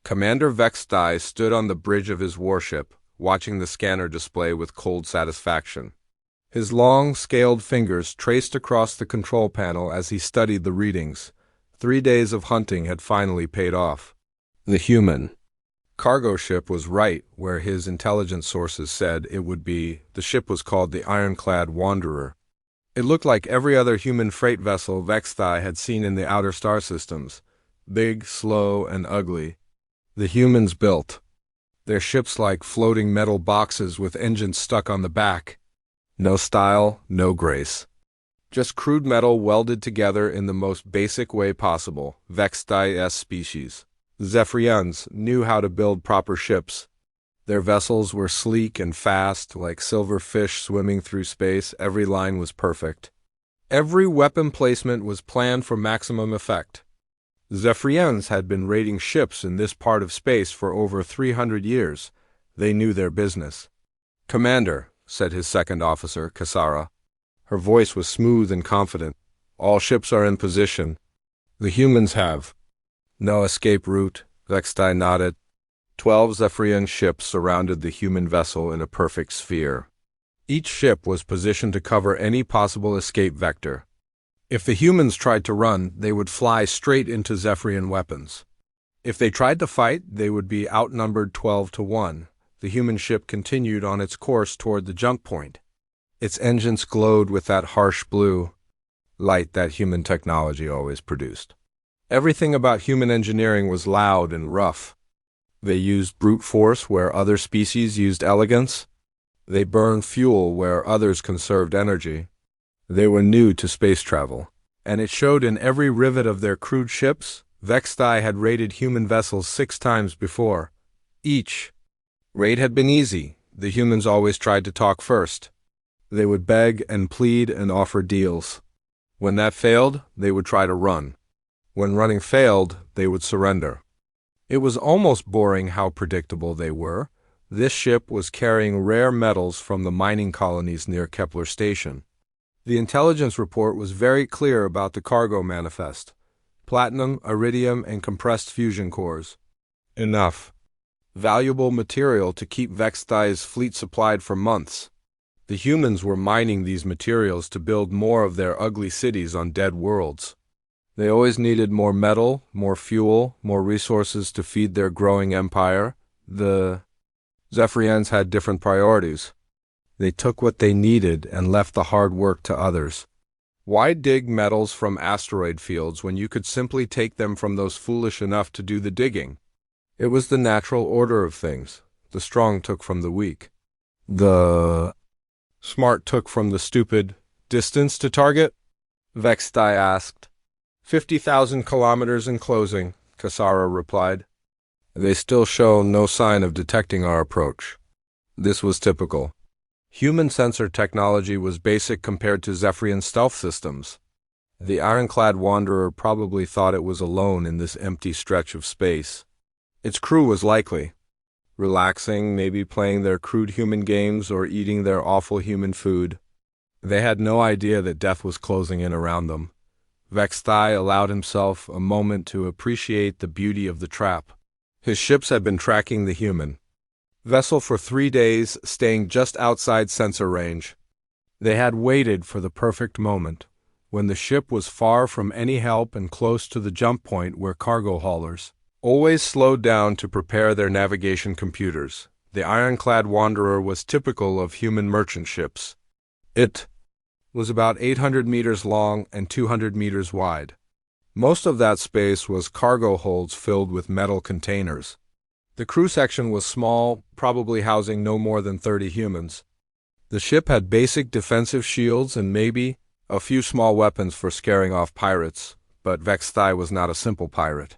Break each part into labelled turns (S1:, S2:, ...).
S1: Commander Vextai stood on the bridge of his warship, watching the scanner display with cold satisfaction. His long, scaled fingers traced across the control panel as he studied the readings. 3 days of hunting had finally paid off. The human cargo ship was right where his intelligence sources said it would be. The ship was called the Ironclad Wanderer. It looked like every other human freight vessel Vextai had seen in the outer star systems. Big, slow, and ugly. The humans built their ships like floating metal boxes with engines stuck on the back. No style, no grace. Just crude metal welded together in the most basic way possible. Vextai's species. Zephyrians knew how to build proper ships. Their vessels were sleek and fast, like silver fish swimming through space. Every line was perfect. Every weapon placement was planned for maximum effect. Zephyrians had been raiding ships in this part of space for over 300 years. They knew their business. "Commander," said his second officer, Kasara. Her voice was smooth and confident. "All ships are in position. The humans have no escape route." Vextai nodded. 12 Zephyrian ships surrounded the human vessel in a perfect sphere. Each ship was positioned to cover any possible escape vector. If the humans tried to run, they would fly straight into Zephyrian weapons. If they tried to fight, they would be outnumbered 12-1. The human ship continued on its course toward the jump point. Its engines glowed with that harsh blue light that human technology always produced. Everything about human engineering was loud and rough. They used brute force where other species used elegance. They burned fuel where others conserved energy. They were new to space travel, and it showed in every rivet of their crude ships. Vextai had raided human vessels 6 times before. Each raid had been easy. The humans always tried to talk first. They would beg and plead and offer deals. When that failed, they would try to run. When running failed, they would surrender. It was almost boring how predictable they were. This ship was carrying rare metals from the mining colonies near Kepler Station. The intelligence report was very clear about the cargo manifest. Platinum, iridium, and compressed fusion cores. Enough valuable material to keep Vextai's fleet supplied for months. The humans were mining these materials to build more of their ugly cities on dead worlds. They always needed more metal, more fuel, more resources to feed their growing empire. The Zephyrians had different priorities. They took what they needed and left the hard work to others. Why dig metals from asteroid fields when you could simply take them from those foolish enough to do the digging? It was the natural order of things. The strong took from the weak. The smart took from the stupid. Distance to target? Vextai asked. 50,000 kilometers in closing, Kasara replied. They still show no sign of detecting our approach. This was typical. Human sensor technology was basic compared to Zephyrian stealth systems. The ironclad Wanderer probably thought it was alone in this empty stretch of space. Its crew was likely relaxing, maybe playing their crude human games or eating their awful human food. They had no idea that death was closing in around them. Vextai allowed himself a moment to appreciate the beauty of the trap. His ships had been tracking the human vessel for 3 days, staying just outside sensor range. They had waited for the perfect moment, when the ship was far from any help and close to the jump point where cargo haulers always slowed down to prepare their navigation computers. The ironclad Wanderer was typical of human merchant ships. It was about 800 meters long and 200 meters wide. Most of that space was cargo holds filled with metal containers. The crew section was small, probably housing no more than 30 humans. The ship had basic defensive shields and maybe a few small weapons for scaring off pirates, but Vextai was not a simple pirate.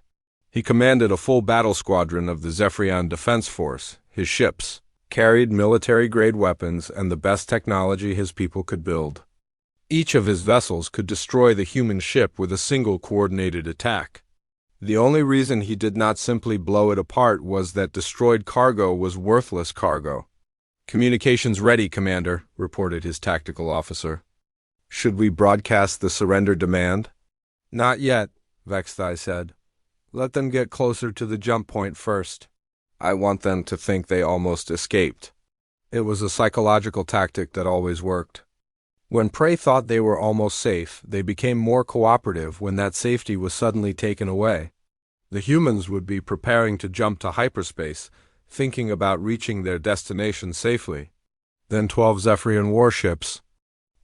S1: He commanded a full battle squadron of the Zephyrian Defense Force. His ships carried military-grade weapons and the best technology his people could build. Each of his vessels could destroy the human ship with a single coordinated attack. The only reason he did not simply blow it apart was that destroyed cargo was worthless cargo. "Communications ready, Commander," reported his tactical officer. "Should we broadcast the surrender demand?" "Not yet," Vextai said. Let them get closer to the jump point first. I want them to think they almost escaped. It was a psychological tactic that always worked. When prey thought they were almost safe, they became more cooperative when that safety was suddenly taken away. The humans would be preparing to jump to hyperspace, thinking about reaching their destination safely. Then 12 Zephyrian warships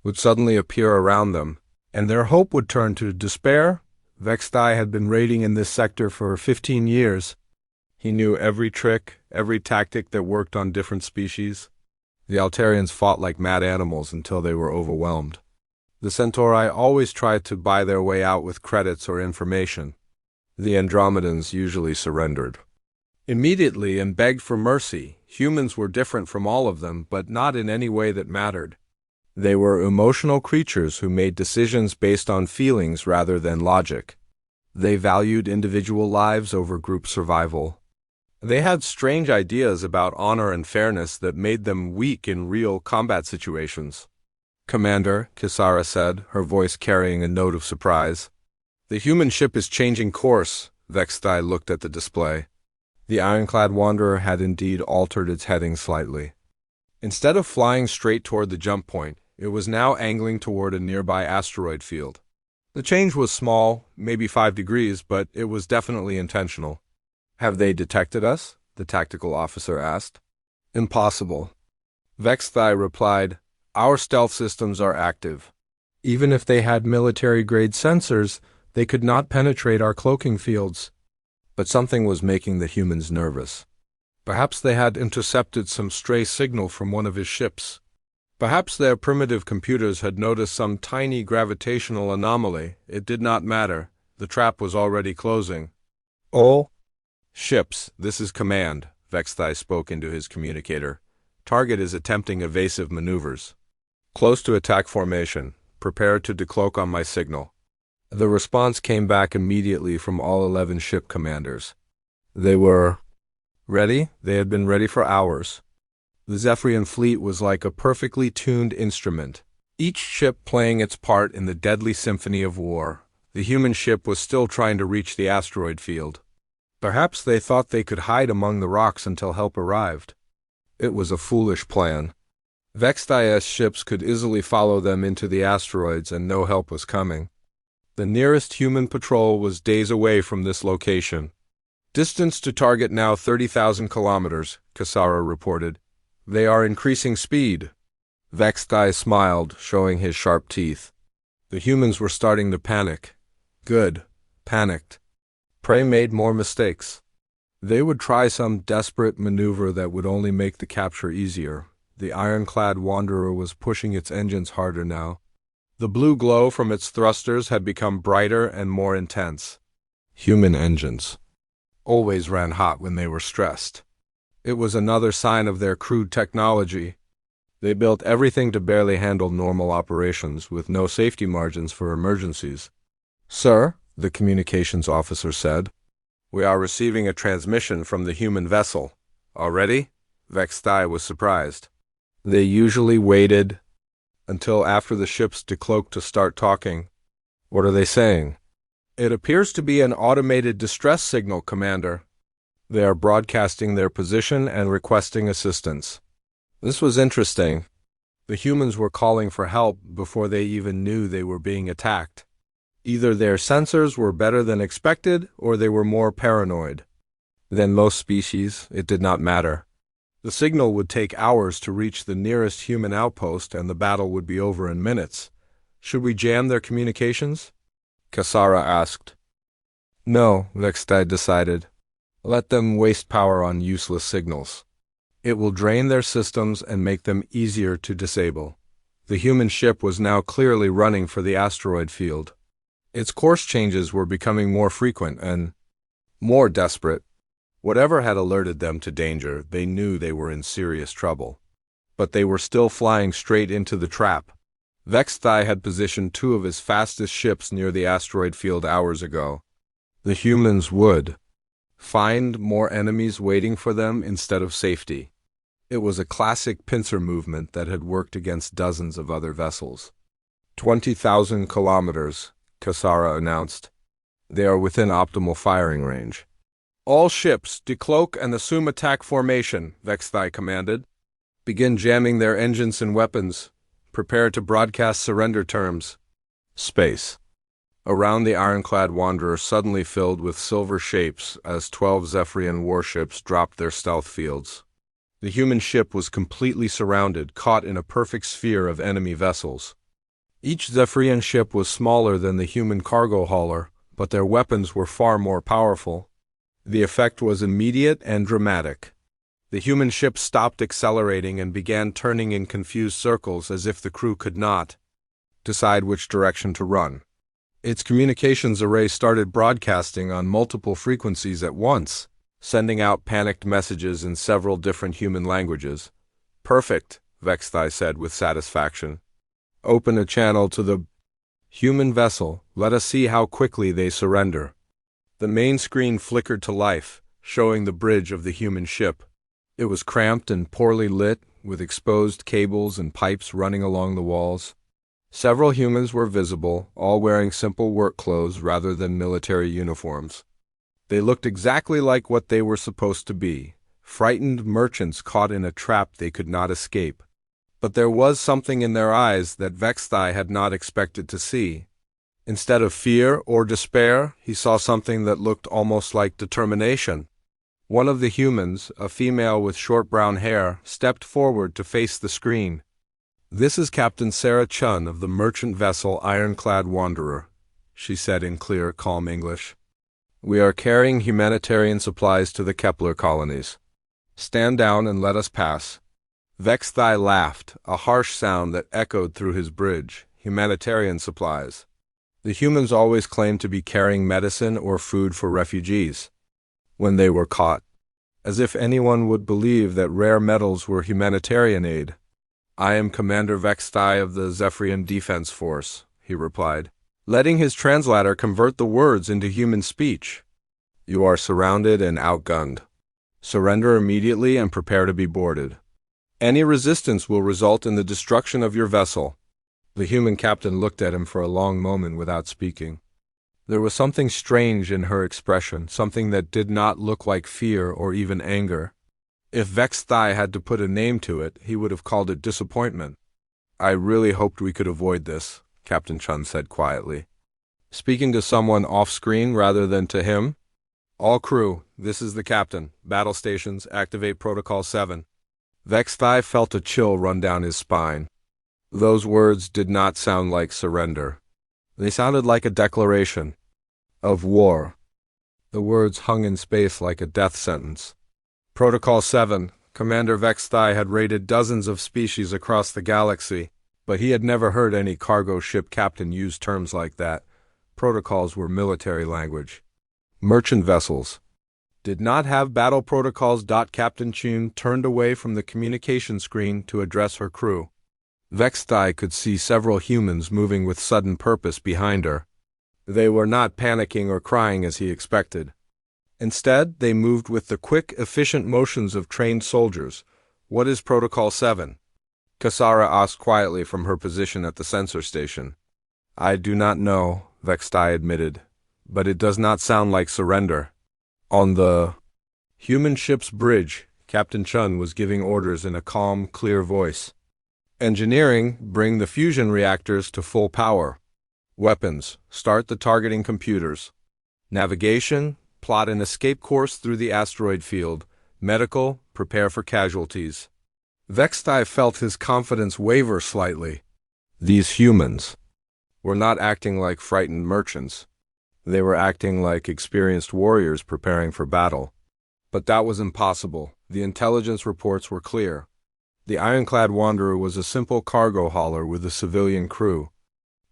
S1: would suddenly appear around them, and their hope would turn to despair. Vextai had been raiding in this sector for 15 years. He knew every trick, every tactic that worked on different species. The Altarians fought like mad animals until they were overwhelmed. The Centauri always tried to buy their way out with credits or information. The Andromedans usually surrendered immediately and begged for mercy. Humans were different from all of them, but not in any way that mattered. They were emotional creatures who made decisions based on feelings rather than logic. They valued individual lives over group survival. They had strange ideas about honor and fairness that made them weak in real combat situations. "Commander," Kisara said, her voice carrying a note of surprise. "The human ship is changing course." Vextai looked at the display. The ironclad Wanderer had indeed altered its heading slightly. Instead of flying straight toward the jump point, it was now angling toward a nearby asteroid field. The change was small, maybe 5 degrees, but it was definitely intentional. "Have they detected us?" the tactical officer asked. "Impossible." Vextai replied, "Our stealth systems are active. Even if they had military-grade sensors, they could not penetrate our cloaking fields." But something was making the humans nervous. Perhaps they had intercepted some stray signal from one of his ships. Perhaps their primitive computers had noticed some tiny gravitational anomaly. It did not matter. The trap was already closing. "Oh, ships, this is command," Vextai spoke into his communicator. "Target is attempting evasive maneuvers. Close to attack formation. Prepare to decloak on my signal." The response came back immediately from all 11 ship commanders. They were ready. They had been ready for hours. The Zephyrian fleet was like a perfectly tuned instrument, each ship playing its part in the deadly symphony of war. The human ship was still trying to reach the asteroid field. Perhaps they thought they could hide among the rocks until help arrived. It was a foolish plan. Vextai's ships could easily follow them into the asteroids, and no help was coming. The nearest human patrol was days away from this location. "Distance to target now 30,000 kilometers, Kisara reported. "They are increasing speed." Vextai smiled, showing his sharp teeth. The humans were starting to panic. Good. Panicked. Prey made more mistakes. They would try some desperate maneuver that would only make the capture easier. The ironclad Wanderer was pushing its engines harder now. The blue glow from its thrusters had become brighter and more intense. Human engines always ran hot when they were stressed. It was another sign of their crude technology. They built everything to barely handle normal operations, with no safety margins for emergencies. "Sir," the communications officer said, "we are receiving a transmission from the human vessel." "Already?" Vextai was surprised. They usually waited until after the ships decloaked to start talking. "What are they saying?" "It appears to be an automated distress signal, Commander. They are broadcasting their position and requesting assistance." This was interesting. The humans were calling for help before they even knew they were being attacked. Either their sensors were better than expected, or they were more paranoid than most species. It did not matter. The signal would take hours to reach the nearest human outpost, and the battle would be over in minutes. "Should we jam their communications?" Kisara asked. "No," Vextai decided. "Let them waste power on useless signals. It will drain their systems and make them easier to disable." The human ship was now clearly running for the asteroid field. Its course changes were becoming more frequent and more desperate. Whatever had alerted them to danger, they knew they were in serious trouble. But they were still flying straight into the trap. Vextai had positioned 2 of his fastest ships near the asteroid field hours ago. The humans would find more enemies waiting for them instead of safety. It was a classic pincer movement that had worked against dozens of other vessels. 20,000 kilometers, Kisara announced. They are within optimal firing range. All ships, decloak and assume attack formation, Vexthai commanded. Begin jamming their engines and weapons. Prepare to broadcast surrender terms. Space. Around the ironclad Wanderer suddenly filled with silver shapes as 12 Zephyrian warships dropped their stealth fields. The human ship was completely surrounded, caught in a perfect sphere of enemy vessels. Each Zephyrian ship was smaller than the human cargo hauler, but their weapons were far more powerful. The effect was immediate and dramatic. The human ship stopped accelerating and began turning in confused circles as if the crew could not decide which direction to run. Its communications array started broadcasting on multiple frequencies at once, sending out panicked messages in several different human languages. Perfect, Vexthai said with satisfaction. Open a channel to the human vessel. Let us see how quickly they surrender. The main screen flickered to life, showing the bridge of the human ship. It was cramped and poorly lit, with exposed cables and pipes running along the walls. Several humans were visible, all wearing simple work clothes rather than military uniforms. They looked exactly like what they were supposed to be, frightened merchants caught in a trap they could not escape. But there was something in their eyes that Vexthai had not expected to see. Instead of fear or despair, he saw something that looked almost like determination. One of the humans, a female with short brown hair, stepped forward to face the screen. "This is Captain Sarah Chun of the merchant vessel Ironclad Wanderer," she said in clear, calm English. "We are carrying humanitarian supplies to the Kepler colonies. Stand down and let us pass." Vexthai laughed, a harsh sound that echoed through his bridge. Humanitarian supplies. The humans always claimed to be carrying medicine or food for refugees when they were caught. As if anyone would believe that rare metals were humanitarian aid. "I am Commander Vexthai of the Zephyrian Defense Force," he replied, letting his translator convert the words into human speech. "You are surrounded and outgunned. Surrender immediately and prepare to be boarded. Any resistance will result in the destruction of your vessel." The human captain looked at him for a long moment without speaking. There was something strange in her expression, something that did not look like fear or even anger. If Vexthai had to put a name to it, he would have called it disappointment. "I really hoped we could avoid this," Captain Chun said quietly, speaking to someone off-screen rather than to him. "All crew, this is the captain. Battle stations, activate Protocol 7. Vexthai felt a chill run down his spine. Those words did not sound like surrender. They sounded like a declaration of war. The words hung in space like a death sentence. Protocol 7. Commander Vexthai had raided dozens of species across the galaxy, but he had never heard any cargo ship captain use terms like that. Protocols were military language. Merchant vessels did not have battle protocols. Captain Chun turned away from the communication screen to address her crew. Vexthai could see several humans moving with sudden purpose behind her. They were not panicking or crying as he expected. Instead, they moved with the quick, efficient motions of trained soldiers. "What is Protocol 7? Kasara asked quietly from her position at the sensor station. "I do not know," Vexthai admitted, "but it does not sound like surrender." On the human ship's bridge, Captain Chun was giving orders in a calm, clear voice. "Engineering, bring the fusion reactors to full power. Weapons, start the targeting computers. Navigation, plot an escape course through the asteroid field. Medical, prepare for casualties." Vexthai felt his confidence waver slightly. These humans were not acting like frightened merchants. They were acting like experienced warriors preparing for battle. But that was impossible. The intelligence reports were clear. The Ironclad Wanderer was a simple cargo hauler with a civilian crew.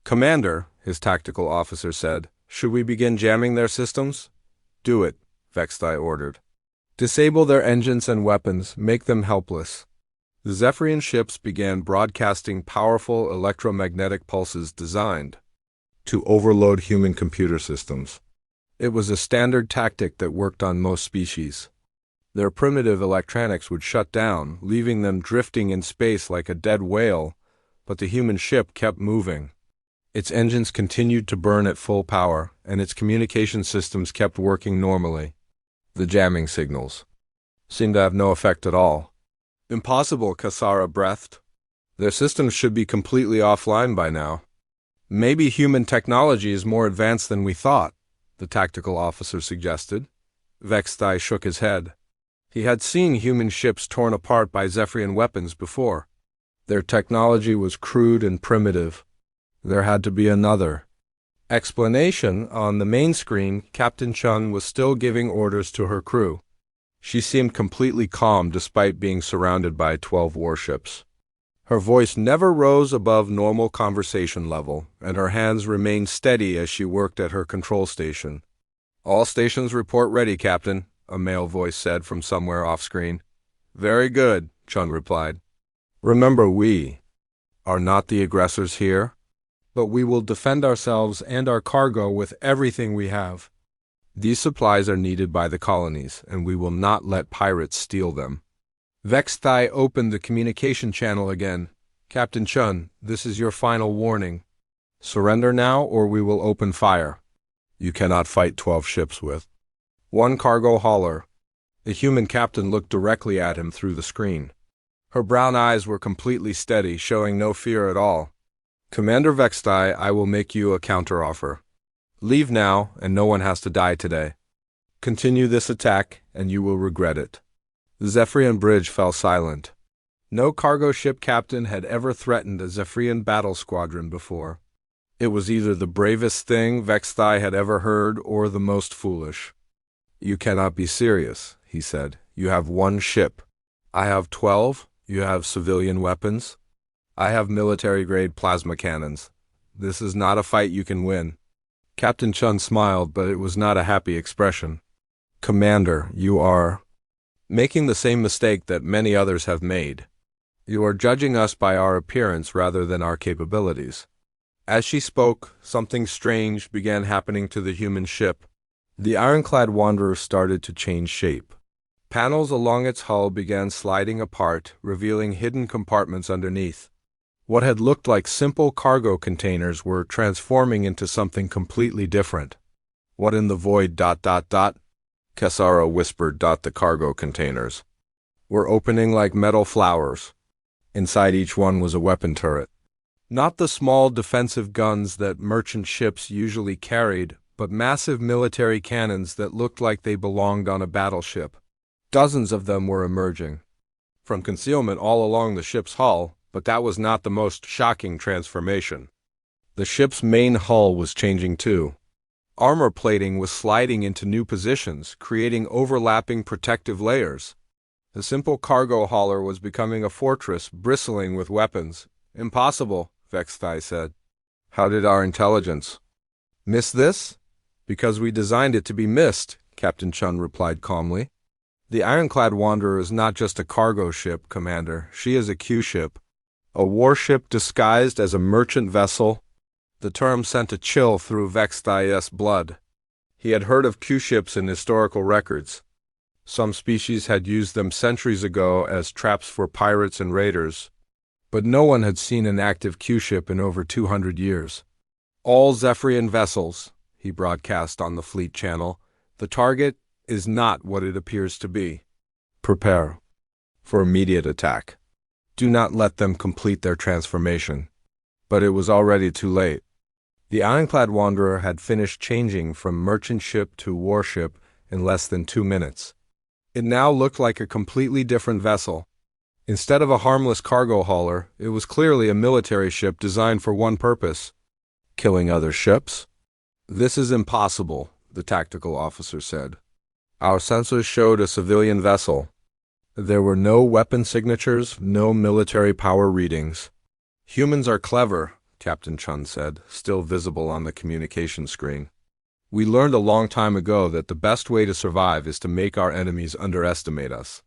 S1: "Commander," his tactical officer said, "should we begin jamming their systems?" "Do it," Vexthai ordered. "Disable their engines and weapons, make them helpless." The Zephyrian ships began broadcasting powerful electromagnetic pulses designed to overload human computer systems. It was a standard tactic that worked on most species. Their primitive electronics would shut down, leaving them drifting in space like a dead whale, but the human ship kept moving. Its engines continued to burn at full power, and its communication systems kept working normally. The jamming signals seemed to have no effect at all. Impossible, Kasara breathed. Their systems should be completely offline by now. Maybe human technology is more advanced than we thought, the tactical officer suggested. Vexthai shook his head. He had seen human ships torn apart by Zephyrian weapons before. Their technology was crude and primitive. There had to be another explanation. On the main screen, Captain Chun was still giving orders to her crew. She seemed completely calm despite being surrounded by 12 warships. Her voice never rose above normal conversation level, and her hands remained steady as she worked at her control station. "All stations report ready, Captain," a male voice said from somewhere off-screen. "Very good," Chun replied. "Remember, we are not the aggressors here, but we will defend ourselves and our cargo with everything we have. These supplies are needed by the colonies, and we will not let pirates steal them." Vexthai opened the communication channel again. "Captain Chun, this is your final warning. Surrender now, or we will open fire. You cannot fight 12 ships with one cargo hauler." The human captain looked directly at him through the screen. Her brown eyes were completely steady, showing no fear at all. "Commander Vexthai, I will make you a counteroffer. Leave now, and no one has to die today. Continue this attack, and you will regret it." The Zephyrian bridge fell silent. No cargo ship captain had ever threatened a Zephyrian battle squadron before. It was either the bravest thing Vexthai had ever heard or the most foolish. "You cannot be serious," he said. "You have one ship. I have 12. You have civilian weapons. I have military-grade plasma cannons. This is not a fight you can win." Captain Chun smiled, but it was not a happy expression. "Commander, you are making the same mistake that many others have made. You are judging us by our appearance rather than our capabilities." As she spoke, something strange began happening to the human ship. The ironclad Wanderer started to change shape. Panels along its hull began sliding apart, revealing hidden compartments underneath. What had looked like simple cargo containers were transforming into something completely different. "What in the void ... Kasara whispered. "The cargo containers were opening like metal flowers. Inside each one was a weapon turret. Not the small defensive guns that merchant ships usually carried, but massive military cannons that looked like they belonged on a battleship. Dozens of them were emerging from concealment all along the ship's hull, but that was not the most shocking transformation. The ship's main hull was changing too. Armor plating was sliding into new positions, creating overlapping protective layers. The simple cargo hauler was becoming a fortress bristling with weapons. "Impossible," Vexthai said. "How did our intelligence miss this?" "Because we designed it to be missed," Captain Chun replied calmly. "The ironclad Wanderer is not just a cargo ship, Commander. She is a Q-ship. A warship disguised as a merchant vessel." The term sent a chill through Vexthai's blood. He had heard of Q-ships in historical records. Some species had used them centuries ago as traps for pirates and raiders, but no one had seen an active Q-ship in over 200 years. "All Zephyrian vessels," he broadcast on the fleet channel, "the target is not what it appears to be. Prepare for immediate attack. Do not let them complete their transformation." But it was already too late. The ironclad Wanderer had finished changing from merchant ship to warship in less than 2 minutes. It now looked like a completely different vessel. Instead of a harmless cargo hauler, it was clearly a military ship designed for one purpose: killing other ships. "This is impossible," the tactical officer said. "Our sensors showed a civilian vessel. There were no weapon signatures, no military power readings." "Humans are clever," Captain Chun said, still visible on the communication screen. "We learned a long time ago that the best way to survive is to make our enemies underestimate us.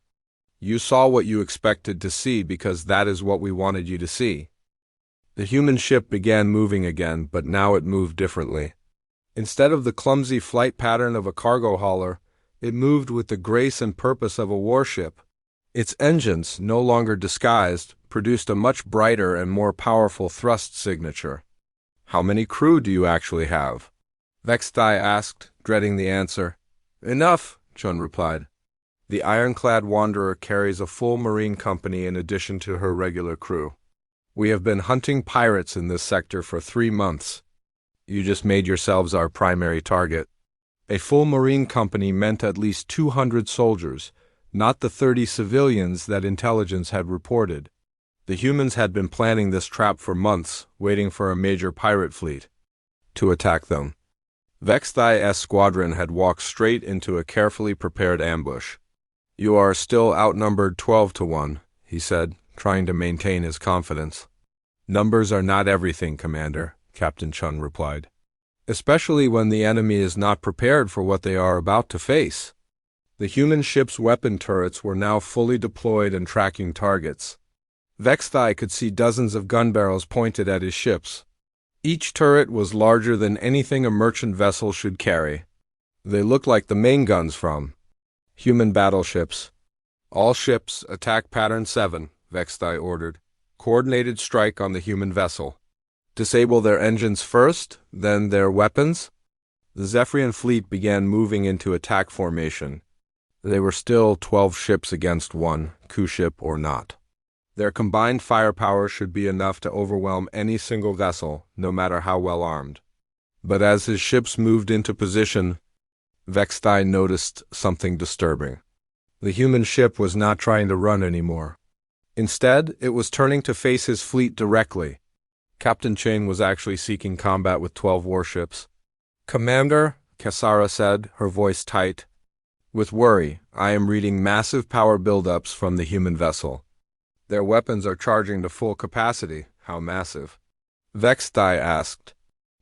S1: You saw what you expected to see because that is what we wanted you to see." The human ship began moving again, but now it moved differently. Instead of the clumsy flight pattern of a cargo hauler, it moved with the grace and purpose of a warship. Its engines, no longer disguised, produced a much brighter and more powerful thrust signature. How many crew do you actually have? Vextai asked, dreading the answer. Enough, Chun replied. The ironclad wanderer carries a full marine company in addition to her regular crew. We have been hunting pirates in this sector for 3 months. You just made yourselves our primary target. A full marine company meant at least 200 soldiers, not the 30 civilians that intelligence had reported. The humans had been planning this trap for months, waiting for a major pirate fleet to attack them. Vexthai's squadron had walked straight into a carefully prepared ambush. You are still outnumbered 12 to 1, he said, trying to maintain his confidence. Numbers are not everything, Commander, Captain Chun replied. Especially when the enemy is not prepared for what they are about to face. The human ship's weapon turrets were now fully deployed and tracking targets. Vexthai could see dozens of gun barrels pointed at his ships. Each turret was larger than anything a merchant vessel should carry. They looked like the main guns from human battleships. All ships, attack pattern 7, Vexthai ordered. Coordinated strike on the human vessel. Disable their engines first, then their weapons. The Zephyrian fleet began moving into attack formation. They were still 12 ships against 1, coup ship or not. Their combined firepower should be enough to overwhelm any single vessel, no matter how well armed. But as his ships moved into position, Vexthai noticed something disturbing. The human ship was not trying to run anymore. Instead, it was turning to face his fleet directly. Captain Chain was actually seeking combat with 12 warships. Commander, Kasara said, her voice tight. With worry, I am reading massive power buildups from the human vessel. Their weapons are charging to full capacity. How massive? Vexthai asked.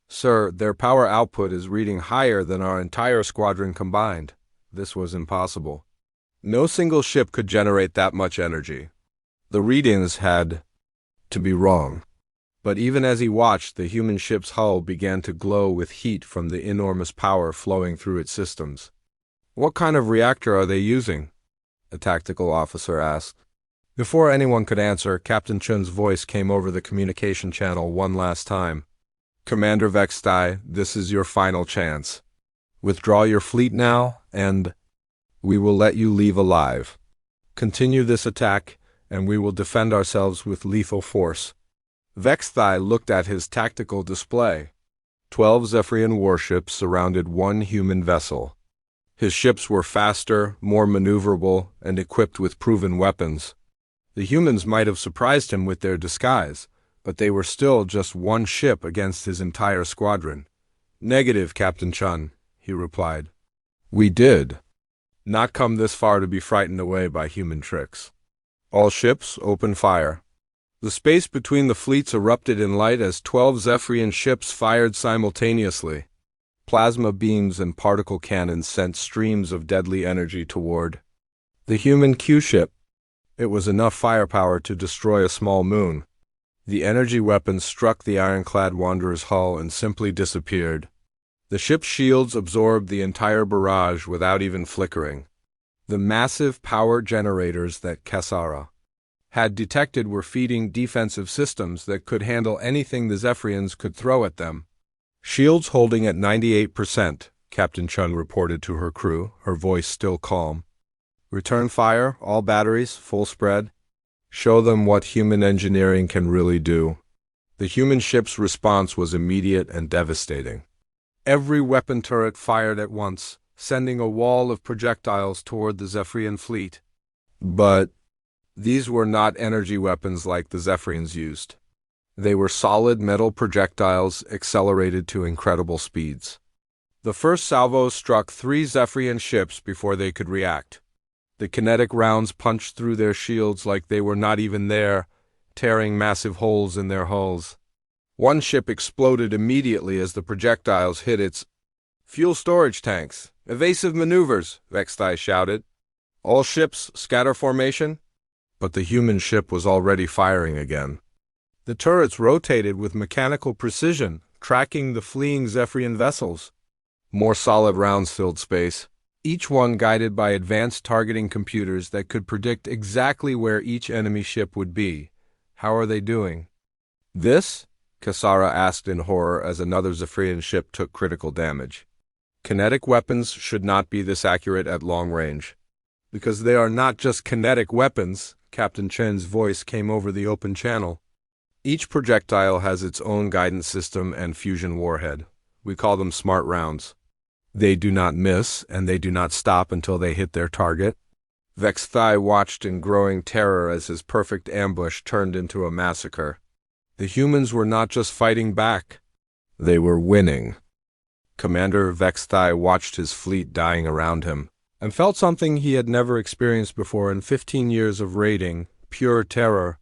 S1: Sir, their power output is reading higher than our entire squadron combined. This was impossible. No single ship could generate that much energy. The readings had to be wrong. But even as he watched, the human ship's hull began to glow with heat from the enormous power flowing through its systems. What kind of reactor are they using? A tactical officer asked. Before anyone could answer, Captain Chun's voice came over the communication channel one last time. Commander Vexthai, this is your final chance. Withdraw your fleet now, and we will let you leave alive. Continue this attack, and we will defend ourselves with lethal force. Vexthai looked at his tactical display. 12 Zephyrian warships surrounded one human vessel. His ships were faster, more maneuverable, and equipped with proven weapons. The humans might have surprised him with their disguise, but they were still just one ship against his entire squadron. Negative, Captain Chun, he replied. We did not come this far to be frightened away by human tricks. All ships, open fire. The space between the fleets erupted in light as 12 Zephyrian ships fired simultaneously. Plasma beams and particle cannons sent streams of deadly energy toward the human Q ship. It was enough firepower to destroy a small moon. The energy weapons struck the ironclad wanderer's hull and simply disappeared. The ship's shields absorbed the entire barrage without even flickering. The massive power generators that Kasara had detected were feeding defensive systems that could handle anything the Zephyrians could throw at them. Shields holding at 98%, Captain Chun reported to her crew, her voice still calm. Return fire, all batteries, full spread. Show them what human engineering can really do. The human ship's response was immediate and devastating. Every weapon turret fired at once, sending a wall of projectiles toward the Zephyrian fleet. But these were not energy weapons like the Zephyrians used. They were solid metal projectiles accelerated to incredible speeds. The first salvos struck 3 Zephyrian ships before they could react. The kinetic rounds punched through their shields like they were not even there, tearing massive holes in their hulls. One ship exploded immediately as the projectiles hit its fuel storage tanks. Evasive maneuvers, Vexthai shouted. All ships, scatter formation. But the human ship was already firing again. The turrets rotated with mechanical precision, tracking the fleeing Zephyrian vessels. More solid rounds filled space, each one guided by advanced targeting computers that could predict exactly where each enemy ship would be. How are they doing? This? Kasara asked in horror as another Zephyrian ship took critical damage. Kinetic weapons should not be this accurate at long range. Because they are not just kinetic weapons, Captain Chen's voice came over the open channel. Each projectile has its own guidance system and fusion warhead. We call them smart rounds. They do not miss, and they do not stop until they hit their target. Vexthai watched in growing terror as his perfect ambush turned into a massacre. The humans were not just fighting back. They were winning. Commander Vexthai watched his fleet dying around him, and felt something he had never experienced before in 15 years of raiding, pure terror.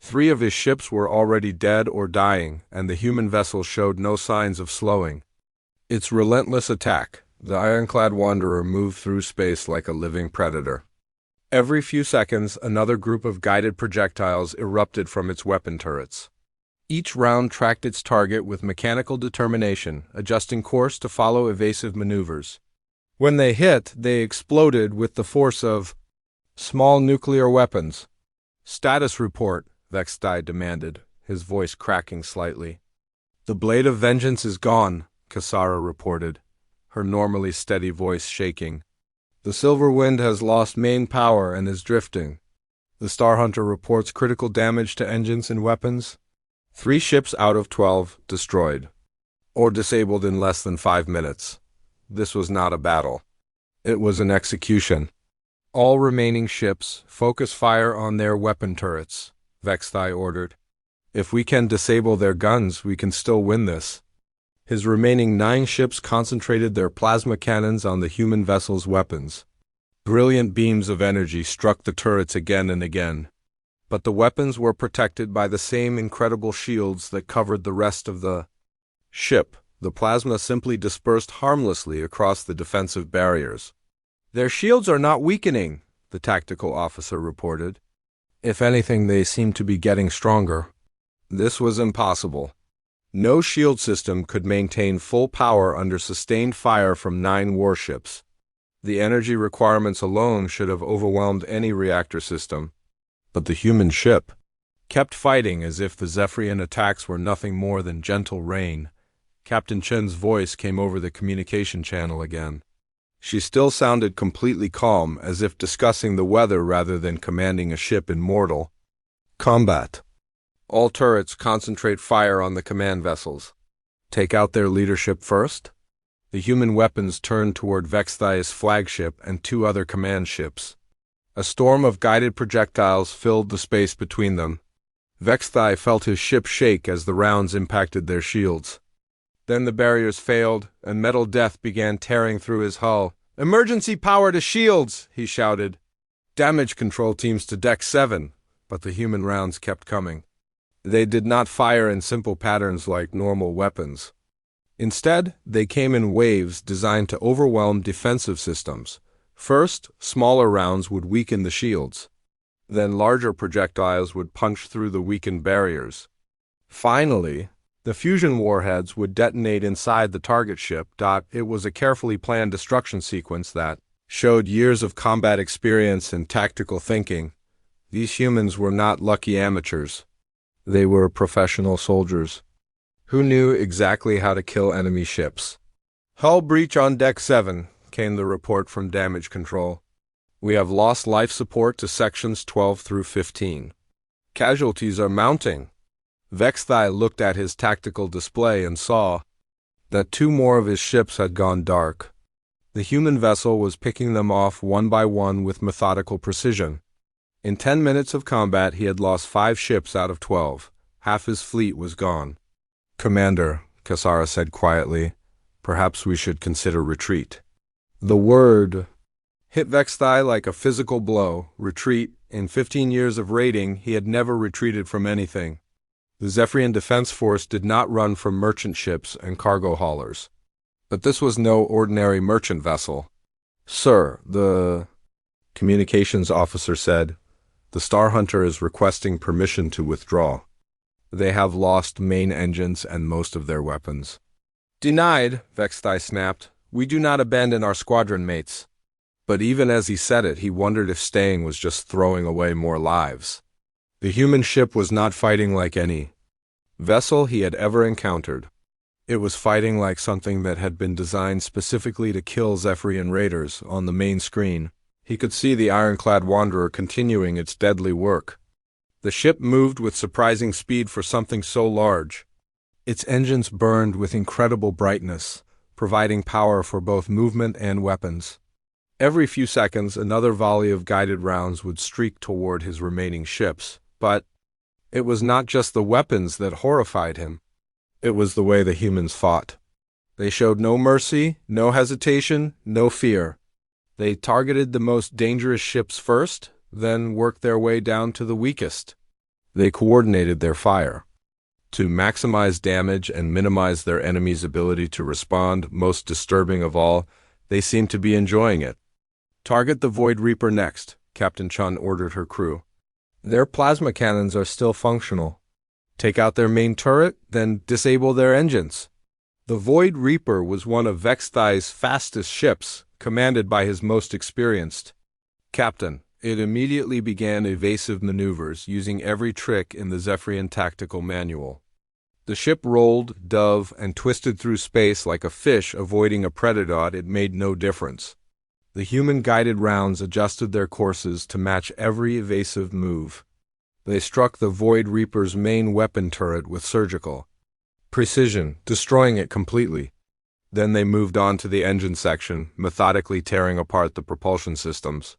S1: 3 of his ships were already dead or dying, and the human vessel showed no signs of slowing. Its relentless attack, the ironclad wanderer moved through space like a living predator. Every few seconds, another group of guided projectiles erupted from its weapon turrets. Each round tracked its target with mechanical determination, adjusting course to follow evasive maneuvers. When they hit, they exploded with the force of small nuclear weapons. "Status report," Vexthai demanded, his voice cracking slightly. "The blade of vengeance is gone," Kasara reported, her normally steady voice shaking. "The Silver Wind has lost main power and is drifting. The Star Hunter reports critical damage to engines and weapons. 3 ships out of 12 destroyed, or disabled in less than 5 minutes. This was not a battle. It was an execution. All remaining ships, focus fire on their weapon turrets," Vexthai ordered. "If we can disable their guns, we can still win this." His remaining 9 ships concentrated their plasma cannons on the human vessel's weapons. Brilliant beams of energy struck the turrets again and again. But the weapons were protected by the same incredible shields that covered the rest of the ship. The plasma simply dispersed harmlessly across the defensive barriers. "Their shields are not weakening," the tactical officer reported. "If anything, they seem to be getting stronger." This was impossible. No shield system could maintain full power under sustained fire from 9 warships. The energy requirements alone should have overwhelmed any reactor system. But the human ship kept fighting as if the Zephyrian attacks were nothing more than gentle rain. Captain Chen's voice came over the communication channel again. She still sounded completely calm, as if discussing the weather rather than commanding a ship in mortal combat. "All turrets concentrate fire on the command vessels. Take out their leadership first." The human weapons turned toward Vexthai's flagship and 2 other command ships. A storm of guided projectiles filled the space between them. Vexthai felt his ship shake as the rounds impacted their shields. Then the barriers failed, and metal death began tearing through his hull. "Emergency power to shields!" he shouted. "Damage control teams to Deck 7, but the human rounds kept coming. They did not fire in simple patterns like normal weapons. Instead, they came in waves designed to overwhelm defensive systems. First, smaller rounds would weaken the shields. Then larger projectiles would punch through the weakened barriers. Finally, the fusion warheads would detonate inside the target ship. It was a carefully planned destruction sequence that showed years of combat experience and tactical thinking. These humans were not lucky amateurs. They were professional soldiers who knew exactly how to kill enemy ships. "Hull breach on Deck 7, came the report from damage control. "We have lost life support to sections 12 through 15. Casualties are mounting." Vexthai looked at his tactical display and saw that 2 more of his ships had gone dark. The human vessel was picking them off one by one with methodical precision. In 10 minutes of combat, he had lost 5 ships out of 12. Half his fleet was gone. "Commander," Kasara said quietly, "perhaps we should consider retreat." The word hit Vexthai like a physical blow. Retreat. In 15 years of raiding, he had never retreated from anything. The Zephyrian Defense Force did not run from merchant ships and cargo haulers. But this was no ordinary merchant vessel. "Sir," the communications officer said, "the Star Hunter is requesting permission to withdraw. They have lost main engines and most of their weapons." "Denied," Vexthai snapped. "We do not abandon our squadron mates." But even as he said it, he wondered if staying was just throwing away more lives. The human ship was not fighting like any vessel he had ever encountered. It was fighting like something that had been designed specifically to kill Zephyrian raiders. On the main screen, he could see the ironclad Wanderer continuing its deadly work. The ship moved with surprising speed for something so large. Its engines burned with incredible brightness, providing power for both movement and weapons. Every few seconds, another volley of guided rounds would streak toward his remaining ships, but it was not just the weapons that horrified him. It was the way the humans fought. They showed no mercy, no hesitation, no fear. They targeted the most dangerous ships first, then worked their way down to the weakest. They coordinated their fire to maximize damage and minimize their enemy's ability to respond. Most disturbing of all, they seemed to be enjoying it. "Target the Void Reaper next," Captain Chun ordered her crew. "Their plasma cannons are still functional. Take out their main turret, then disable their engines." The Void Reaper was one of Vexthai's fastest ships, commanded by his most experienced captain. It immediately began evasive maneuvers, using every trick in the Zephyrian tactical manual. The ship rolled, dove, and twisted through space like a fish avoiding a predator. It made no difference. The human-guided rounds adjusted their courses to match every evasive move. They struck the Void Reaper's main weapon turret with surgical precision, destroying it completely. Then they moved on to the engine section, methodically tearing apart the propulsion systems.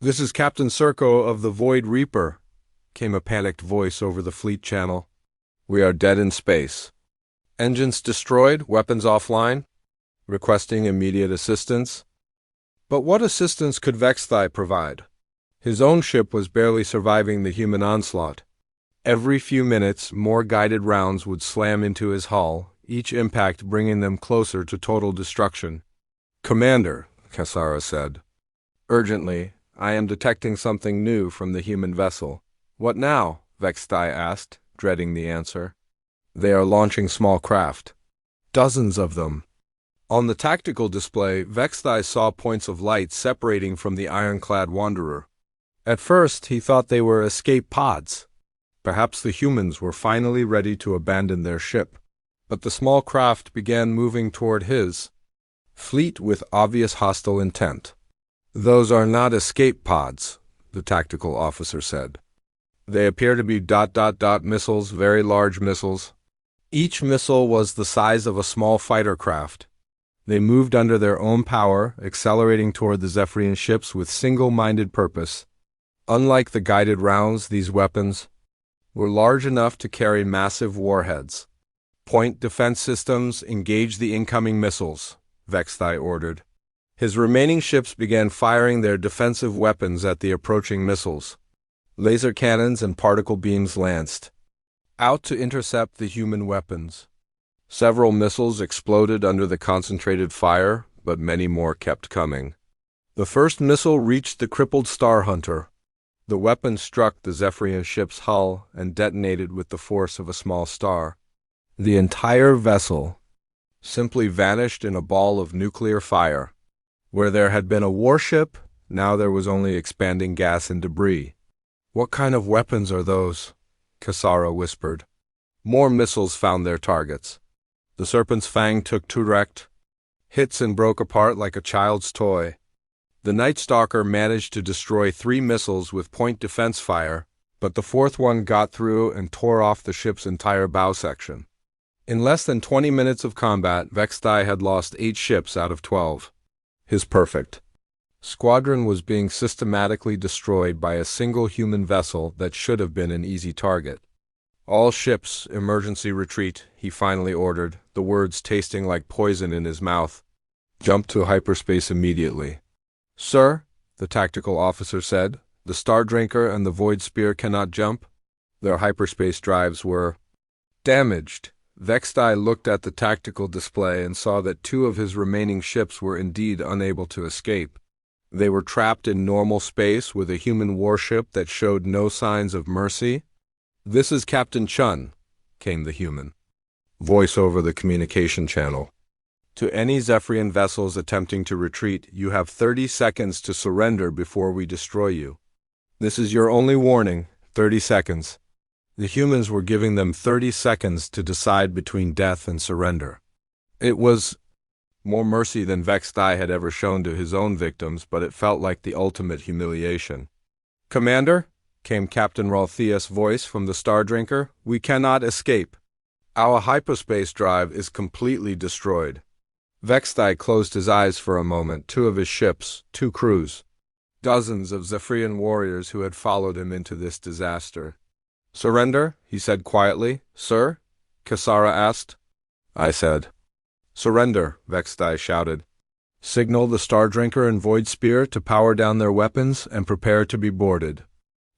S1: "This is Captain Serco of the Void Reaper," came a panicked voice over the fleet channel. "We are dead in space. Engines destroyed, weapons offline. Requesting immediate assistance." But what assistance could Vexthai provide? His own ship was barely surviving the human onslaught. Every few minutes, more guided rounds would slam into his hull, each impact bringing them closer to total destruction. "Commander," Cassara said, "urgently, I am detecting something new from the human vessel." "What now?" Vexthai asked, dreading the answer. "They are launching small craft. Dozens of them." On the tactical display, Vexthai saw points of light separating from the ironclad Wanderer. At first, he thought they were escape pods. Perhaps the humans were finally ready to abandon their ship. But the small craft began moving toward his fleet with obvious hostile intent. "Those are not escape pods," the tactical officer said. "They appear to be ... missiles, very large missiles." Each missile was the size of a small fighter craft. They moved under their own power, accelerating toward the Zephyrian ships with single-minded purpose. Unlike the guided rounds, these weapons were large enough to carry massive warheads. "Point defense systems, engage the incoming missiles," Vexthai ordered. His remaining ships began firing their defensive weapons at the approaching missiles. Laser cannons and particle beams lanced out to intercept the human weapons. Several missiles exploded under the concentrated fire, but many more kept coming. The first missile reached the crippled Star Hunter. The weapon struck the Zephyrian ship's hull and detonated with the force of a small star. The entire vessel simply vanished in a ball of nuclear fire. Where there had been a warship, now there was only expanding gas and debris. "What kind of weapons are those?" Cassara whispered. More missiles found their targets. The Serpent's Fang took direct hits and broke apart like a child's toy. The Night Stalker managed to destroy 3 missiles with point defense fire, but the 4th one got through and tore off the ship's entire bow section. In less than 20 minutes of combat, Vexthai had lost 8 ships out of 12. His perfect squadron was being systematically destroyed by a single human vessel that should have been an easy target. "All ships, emergency retreat," he finally ordered, the words tasting like poison in his mouth. "Jump to hyperspace immediately." "Sir," the tactical officer said, "the Star Drinker and the Void Spear cannot jump." Their hyperspace drives were damaged. Vexthai looked at the tactical display and saw that 2 of his remaining ships were indeed unable to escape. They were trapped in normal space with a human warship that showed no signs of mercy. "This is Captain Chun," came the human voice over the communication channel. "To any Zephyrian vessels attempting to retreat, you have 30 seconds to surrender before we destroy you. This is your only warning, 30 seconds. The humans were giving them 30 seconds to decide between death and surrender. It was more mercy than Vextai had ever shown to his own victims, but it felt like the ultimate humiliation. "Commander," came Captain Raltheus' voice from the Star Drinker, "we cannot escape. Our hyperspace drive is completely destroyed." Vextai closed his eyes for a moment. 2 of his ships, 2 crews, dozens of Zephyrian warriors who had followed him into this disaster. "Surrender," he said quietly. "Sir?" Kasara asked. "I said, surrender," Vextai shouted. "Signal the Star Drinker and Void Spear to power down their weapons and prepare to be boarded.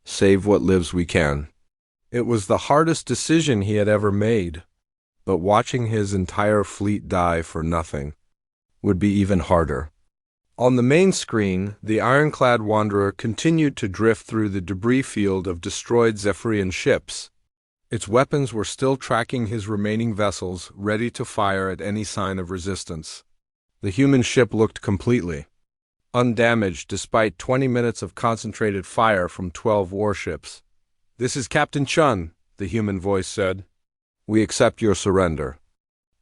S1: Save what lives we can." It was the hardest decision he had ever made, but watching his entire fleet die for nothing would be even harder. On the main screen, the ironclad Wanderer continued to drift through the debris field of destroyed Zephyrian ships. Its weapons were still tracking his remaining vessels, ready to fire at any sign of resistance. The human ship looked completely undamaged despite 20 minutes of concentrated fire from 12 warships. "This is Captain Chun," the human voice said. "We accept your surrender.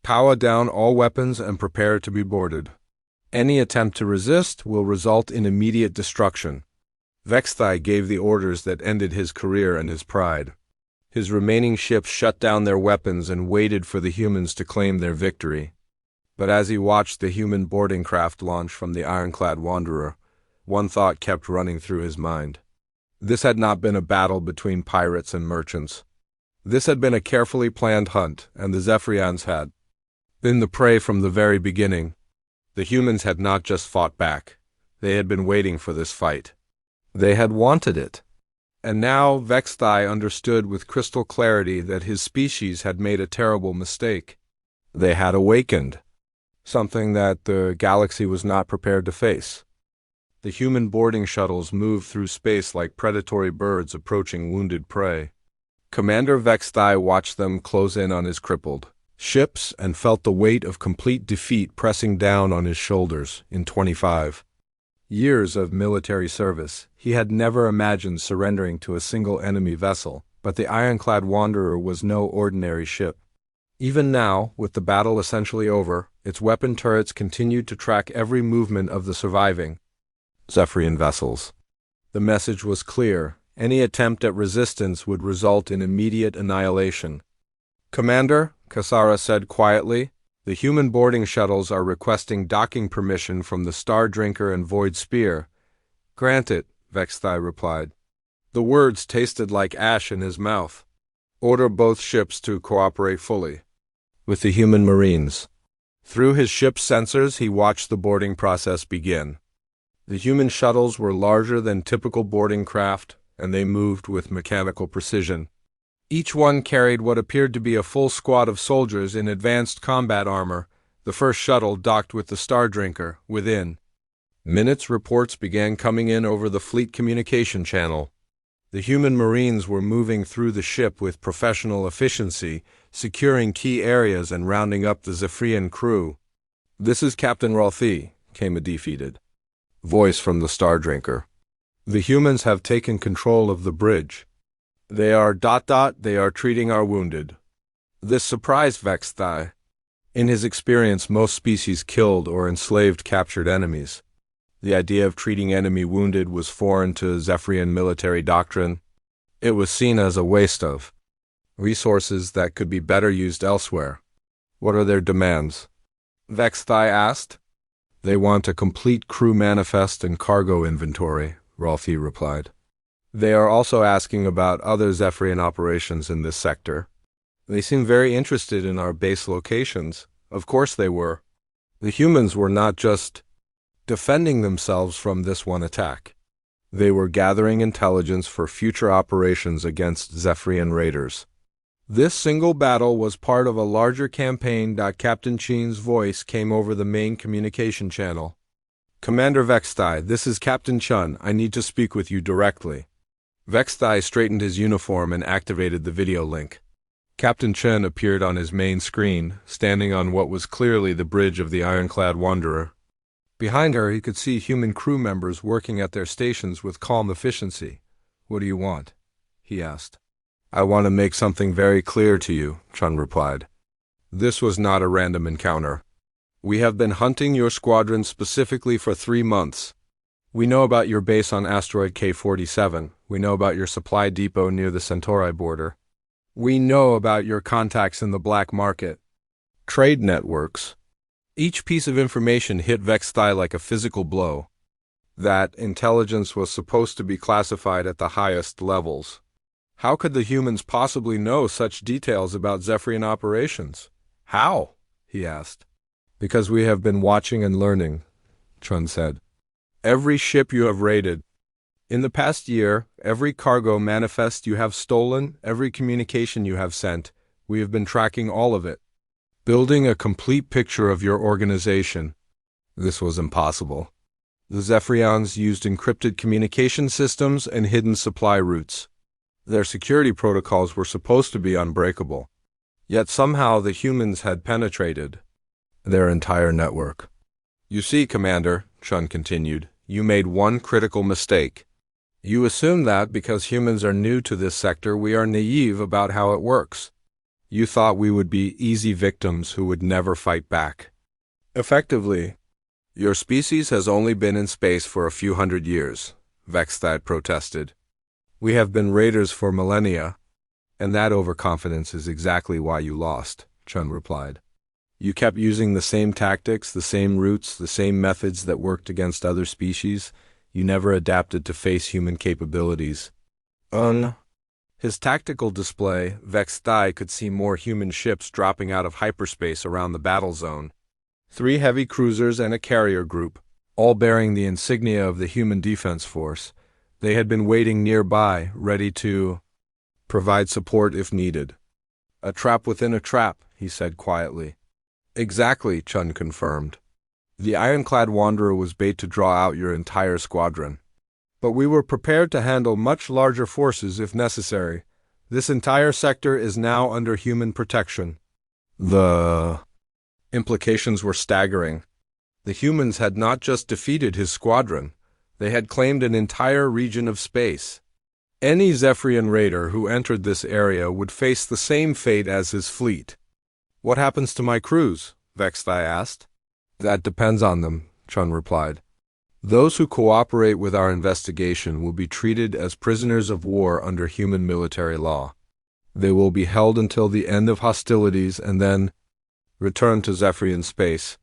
S1: Power down all weapons and prepare to be boarded. Any attempt to resist will result in immediate destruction." Vextai gave the orders that ended his career and his pride. His remaining ships shut down their weapons and waited for the humans to claim their victory. But as he watched the human boarding craft launch from the ironclad Wanderer, one thought kept running through his mind. This had not been a battle between pirates and merchants. This had been a carefully planned hunt, and the Zephyrians had been the prey from the very beginning. The humans had not just fought back. They had been waiting for this fight. They had wanted it. And now Vextai understood with crystal clarity that his species had made a terrible mistake. They had awakened, something that the galaxy was not prepared to face. The human boarding shuttles moved through space like predatory birds approaching wounded prey. Commander Vextai watched them close in on his crippled ships and felt the weight of complete defeat pressing down on his shoulders. In 25 years of military service, he had never imagined surrendering to a single enemy vessel, but the ironclad Wanderer was no ordinary ship. Even now, with the battle essentially over, its weapon turrets continued to track every movement of the surviving Zephyrian vessels. The message was clear. Any attempt at resistance would result in immediate annihilation. "Commander," Kasara said quietly, "the human boarding shuttles are requesting docking permission from the Star Drinker and Void Spear." "Grant it," Vextai replied. The words tasted like ash in his mouth. "Order both ships to cooperate fully with the human marines." Through his ship's sensors, he watched the boarding process begin. The human shuttles were larger than typical boarding craft, and they moved with mechanical precision. Each one carried what appeared to be a full squad of soldiers in advanced combat armor. The first shuttle docked with the Star Drinker. Within minutes, reports began coming in over the fleet communication channel. The human marines were moving through the ship with professional efficiency, securing key areas and rounding up the Zephyrian crew. "This is Captain Ralthi," came a defeated voice from the Star Drinker. "The humans have taken control of the bridge. They are treating our wounded." This surprised Vextai. In his experience, most species killed or enslaved captured enemies. The idea of treating enemy wounded was foreign to Zephyrian military doctrine. It was seen as a waste of resources that could be better used elsewhere. "What are their demands?" Vextai asked. "They want a complete crew manifest and cargo inventory," Ralthi replied. "They are also asking about other Zephyrian operations in this sector. They seem very interested in our base locations." Of course they were. The humans were not just defending themselves from this one attack. They were gathering intelligence for future operations against Zephyrian raiders. This single battle was part of a larger campaign. Captain Chin's voice came over the main communication channel. "Commander Vextai, this is Captain Chun. I need to speak with you directly." Vextai straightened his uniform and activated the video link. Captain Chen appeared on his main screen, standing on what was clearly the bridge of the ironclad Wanderer. Behind her, he could see human crew members working at their stations with calm efficiency. "What do you want?" he asked. I want to make something very clear to you, Chun replied. This was not a random encounter. We have been hunting your squadron specifically for 3 months. We know about your base on asteroid K-47. We know about your supply depot near the Centauri border. We know about your contacts in the black market. Trade networks. Each piece of information hit Vexthai like a physical blow. That intelligence was supposed to be classified at the highest levels. How could the humans possibly know such details about Zephyrian operations? How? He asked. Because we have been watching and learning, Chun said. Every ship you have raided. In the past year, every cargo manifest you have stolen, every communication you have sent, we have been tracking all of it. Building a complete picture of your organization. This was impossible. The Zephyrians used encrypted communication systems and hidden supply routes. Their security protocols were supposed to be unbreakable. Yet somehow the humans had penetrated their entire network. You see, Commander, Chun continued, you made one critical mistake. You assume that because humans are new to this sector, we are naive about how it works. You thought we would be easy victims who would never fight back. Effectively, your species has only been in space for a few hundred years, Vexthai protested. We have been raiders for millennia, and that overconfidence is exactly why you lost, Chun replied. You kept using the same tactics, the same routes, the same methods that worked against other species. You never adapted to face human capabilities. His tactical display, Vexthai could see more human ships dropping out of hyperspace around the battle zone. 3 heavy cruisers and a carrier group, all bearing the insignia of the Human Defense Force. They had been waiting nearby, ready to provide support if needed. A trap within a trap, he said quietly. Exactly, Chun confirmed. The ironclad Wanderer was bait to draw out your entire squadron. But we were prepared to handle much larger forces if necessary. This entire sector is now under human protection. The implications were staggering. The humans had not just defeated his squadron, they had claimed an entire region of space. Any Zephyrian raider who entered this area would face the same fate as his fleet. What happens to my crews? Vexthai asked. That depends on them, Chun replied. Those who cooperate with our investigation will be treated as prisoners of war under human military law. They will be held until the end of hostilities and then returned to Zephyrian space.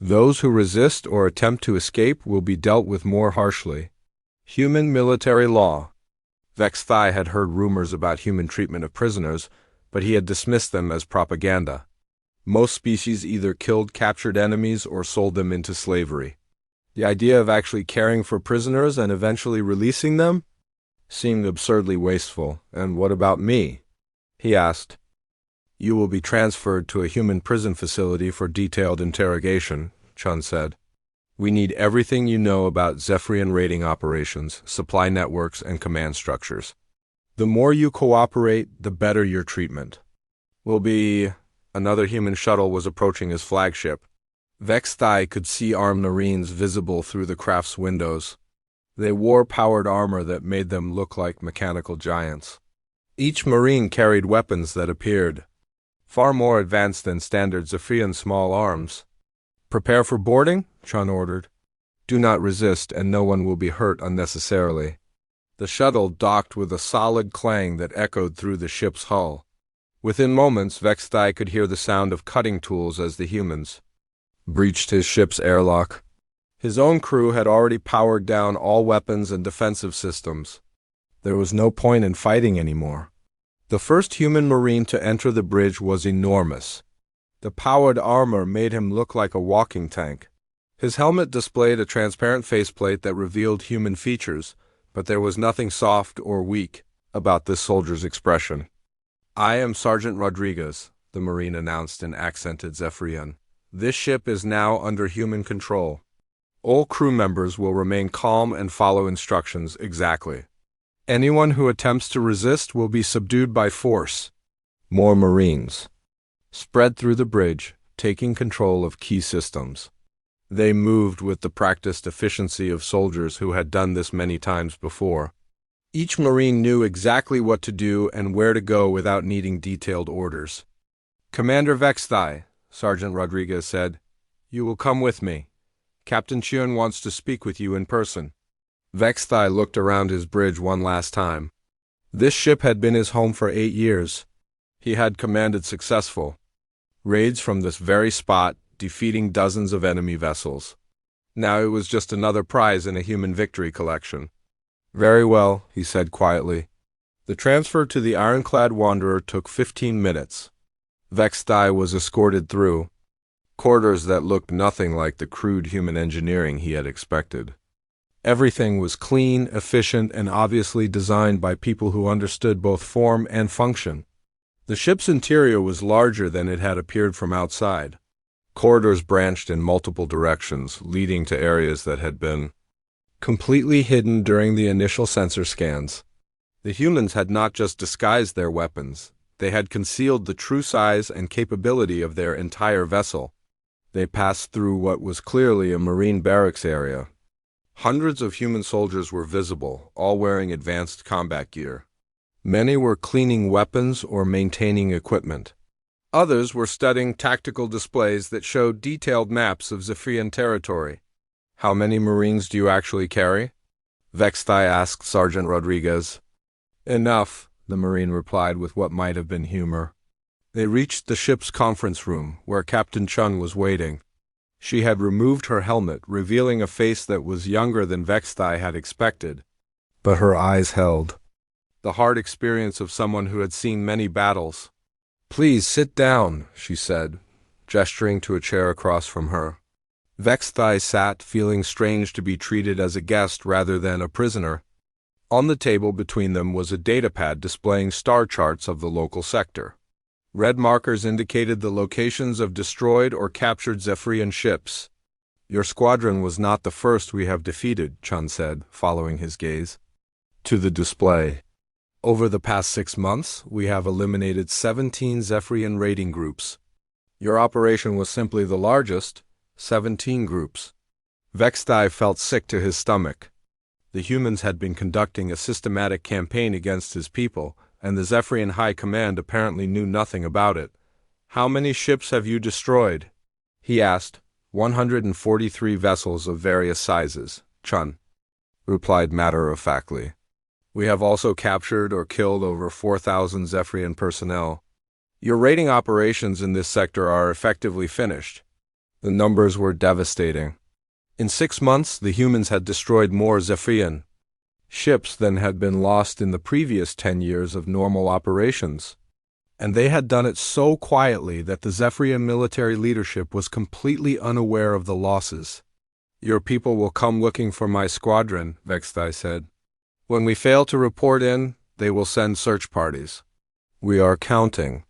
S1: Those who resist or attempt to escape will be dealt with more harshly. Human military law. Vexthai had heard rumors about human treatment of prisoners, but he had dismissed them as propaganda. Most species either killed captured enemies or sold them into slavery. The idea of actually caring for prisoners and eventually releasing them seemed absurdly wasteful. And what about me? He asked. You will be transferred to a human prison facility for detailed interrogation, Chun said. We need everything you know about Zephyrian raiding operations, supply networks, and command structures. The more you cooperate, the better your treatment. Another human shuttle was approaching his flagship. Vexthai could see armed Marines visible through the craft's windows. They wore powered armor that made them look like mechanical giants. Each Marine carried weapons that appeared far more advanced than standard Zephyrian small arms. Prepare for boarding, Chun ordered. Do not resist, and no one will be hurt unnecessarily. The shuttle docked with a solid clang that echoed through the ship's hull. Within moments, Vexthai could hear the sound of cutting tools as the humans breached his ship's airlock. His own crew had already powered down all weapons and defensive systems. There was no point in fighting anymore. The first human Marine to enter the bridge was enormous. The powered armor made him look like a walking tank. His helmet displayed a transparent faceplate that revealed human features, but there was nothing soft or weak about this soldier's expression. I am Sergeant Rodriguez, the Marine announced in accented Zephyrian. This ship is now under human control. All crew members will remain calm and follow instructions exactly. Anyone who attempts to resist will be subdued by force. More Marines spread through the bridge, taking control of key systems. They moved with the practiced efficiency of soldiers who had done this many times before. Each Marine knew exactly what to do and where to go without needing detailed orders. "Commander Vexthai," Sergeant Rodriguez said, "you will come with me. Captain Chun wants to speak with you in person." Vexthai looked around his bridge one last time. This ship had been his home for 8 years. He had commanded successful raids from this very spot, defeating dozens of enemy vessels. Now it was just another prize in a human victory collection. "Very well," he said quietly. The transfer to the ironclad Wanderer took 15 minutes. Vexthai was escorted through corridors that looked nothing like the crude human engineering he had expected. Everything was clean, efficient, and obviously designed by people who understood both form and function. The ship's interior was larger than it had appeared from outside. Corridors branched in multiple directions, leading to areas that had been completely hidden during the initial sensor scans. The humans had not just disguised their weapons, they had concealed the true size and capability of their entire vessel. They passed through what was clearly a Marine barracks area. Hundreds of human soldiers were visible, all wearing advanced combat gear. Many were cleaning weapons or maintaining equipment. Others were studying tactical displays that showed detailed maps of Zephyrian territory. "How many Marines do you actually carry?" Vexthai asked Sergeant Rodriguez. "Enough," the Marine replied with what might have been humor. They reached the ship's conference room, where Captain Chun was waiting. She had removed her helmet, revealing a face that was younger than Vexthai had expected. But her eyes held the hard experience of someone who had seen many battles. "Please sit down," she said, gesturing to a chair across from her. Vexthai sat, feeling strange to be treated as a guest rather than a prisoner. On the table between them was a datapad displaying star charts of the local sector. Red markers indicated the locations of destroyed or captured Zephyrian ships. "Your squadron was not the first we have defeated," Chun said, following his gaze to the display. "Over the past 6 months, we have eliminated 17 Zephyrian raiding groups. Your operation was simply the largest, 17 groups." Vexthai felt sick to his stomach. The humans had been conducting a systematic campaign against his people, and the Zephyrian High Command apparently knew nothing about it. "How many ships have you destroyed?" he asked. 143 vessels of various sizes," Chun replied matter-of-factly. "We have also captured or killed over 4,000 Zephyrian personnel. Your raiding operations in this sector are effectively finished." The numbers were devastating. In 6 months, the humans had destroyed more Zephyrian ships than had been lost in the previous 10 years of normal operations. And they had done it so quietly that the Zephyrian military leadership was completely unaware of the losses. "Your people will come looking for my squadron," Vexthai said. "When we fail to report in, they will send search parties." "We are counting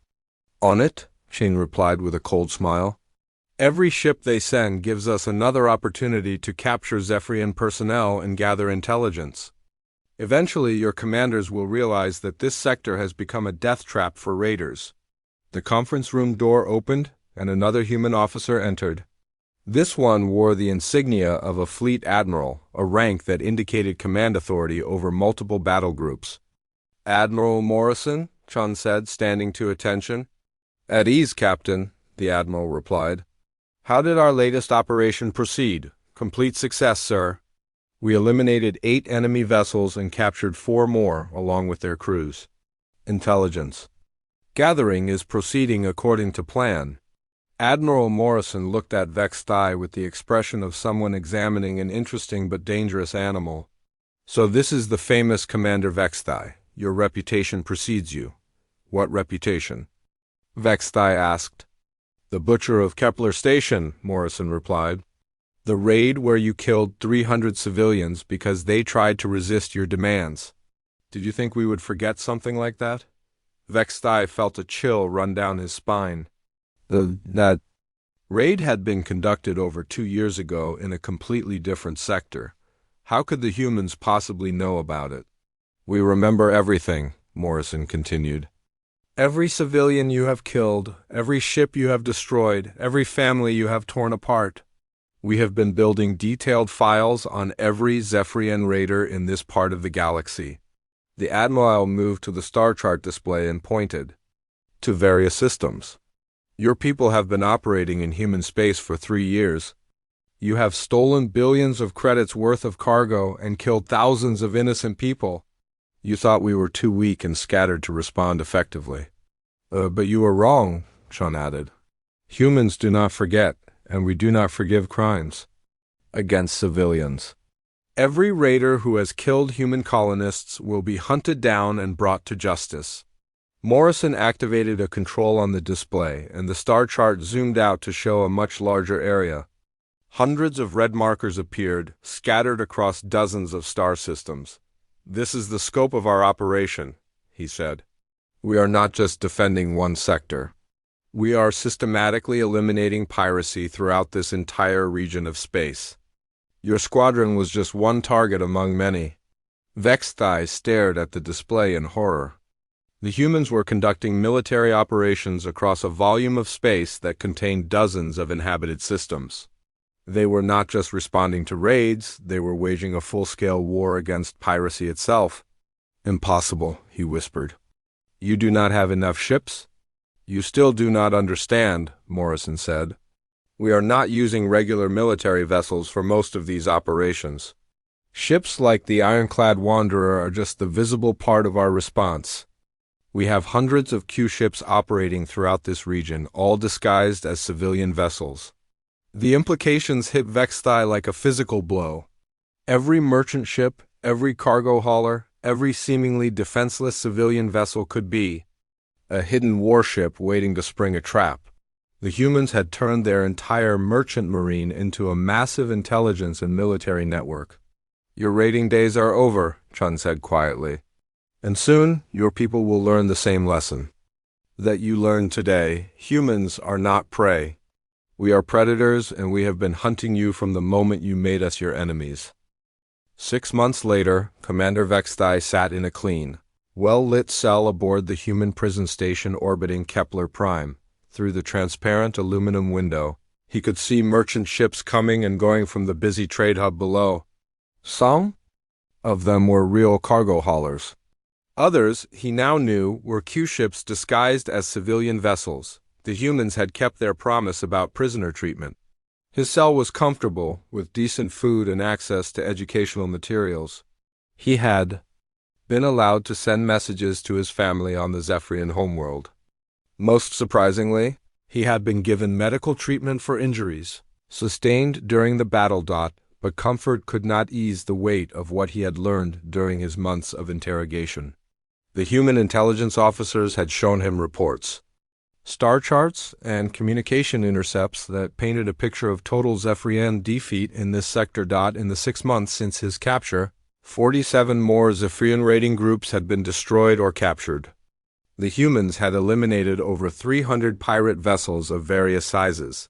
S1: on it," Chin replied with a cold smile. "Every ship they send gives us another opportunity to capture Zephyrian personnel and gather intelligence. Eventually, your commanders will realize that this sector has become a death trap for raiders." The conference room door opened, and another human officer entered. This one wore the insignia of a fleet admiral, a rank that indicated command authority over multiple battle groups. "Admiral Morrison," Chun said, standing to attention. "At ease, Captain," the admiral replied. "How did our latest operation proceed?" "Complete success, sir. We eliminated 8 enemy vessels and captured 4 more, along with their crews." "Intelligence gathering is proceeding according to plan." Admiral Morrison looked at Vexthai with the expression of someone examining an interesting but dangerous animal. "So this is the famous Commander Vexthai. Your reputation precedes you." "What reputation?" Vexthai asked. "The Butcher of Kepler Station," Morrison replied. "The raid where you killed 300 civilians because they tried to resist your demands. Did you think we would forget something like that?" Vexthai felt a chill run down his spine. That raid had been conducted over 2 years ago in a completely different sector. How could the humans possibly know about it? "We remember everything," Morrison continued. "Every civilian you have killed, every ship you have destroyed, every family you have torn apart. We have been building detailed files on every Zephyrian raider in this part of the galaxy. The admiral moved to the star chart display and pointed to various systems. Your people have been operating in human space for 3 years. You have stolen billions of credits worth of cargo and killed thousands of innocent people. You thought we were too weak and scattered to respond effectively. But you were wrong, Chun added. Humans do not forget, and we do not forgive crimes against civilians. Every raider who has killed human colonists will be hunted down and brought to justice. Morrison activated a control on the display, and the star chart zoomed out to show a much larger area. Hundreds of red markers appeared, scattered across dozens of star systems. This is the scope of our operation, he said. We are not just defending one sector. We are systematically eliminating piracy throughout this entire region of space. Your squadron was just one target among many. Vexthai stared at the display in horror. The humans were conducting military operations across a volume of space that contained dozens of inhabited systems. They were not just responding to raids, they were waging a full-scale war against piracy itself. Impossible, he whispered. You do not have enough ships? You still do not understand, Morrison said. We are not using regular military vessels for most of these operations. Ships like the ironclad Wanderer are just the visible part of our response. We have hundreds of Q-ships operating throughout this region, all disguised as civilian vessels. The implications hit Vexthai like a physical blow. Every merchant ship, every cargo hauler, every seemingly defenseless civilian vessel could be a hidden warship waiting to spring a trap. The humans had turned their entire merchant marine into a massive intelligence and military network. Your raiding days are over, Chun said quietly. And soon, your people will learn the same lesson. That you learned today, humans are not prey. We are predators, and we have been hunting you from the moment you made us your enemies. 6 months later, Commander Vexthai sat in a clean, well-lit cell aboard the human prison station orbiting Kepler Prime. Through the transparent aluminum window, he could see merchant ships coming and going from the busy trade hub below. Some of them were real cargo haulers. Others, he now knew, were Q-ships disguised as civilian vessels. The humans had kept their promise about prisoner treatment. His cell was comfortable, with decent food and access to educational materials. He had been allowed to send messages to his family on the Zephyrian homeworld. Most surprisingly, he had been given medical treatment for injuries sustained during the battle. But comfort could not ease the weight of what he had learned during his months of interrogation. The human intelligence officers had shown him reports, star charts, and communication intercepts that painted a picture of total Zephyrian defeat in this sector. In the 6 months since his capture, 47 more Zephyrian raiding groups had been destroyed or captured. The humans had eliminated over 300 pirate vessels of various sizes.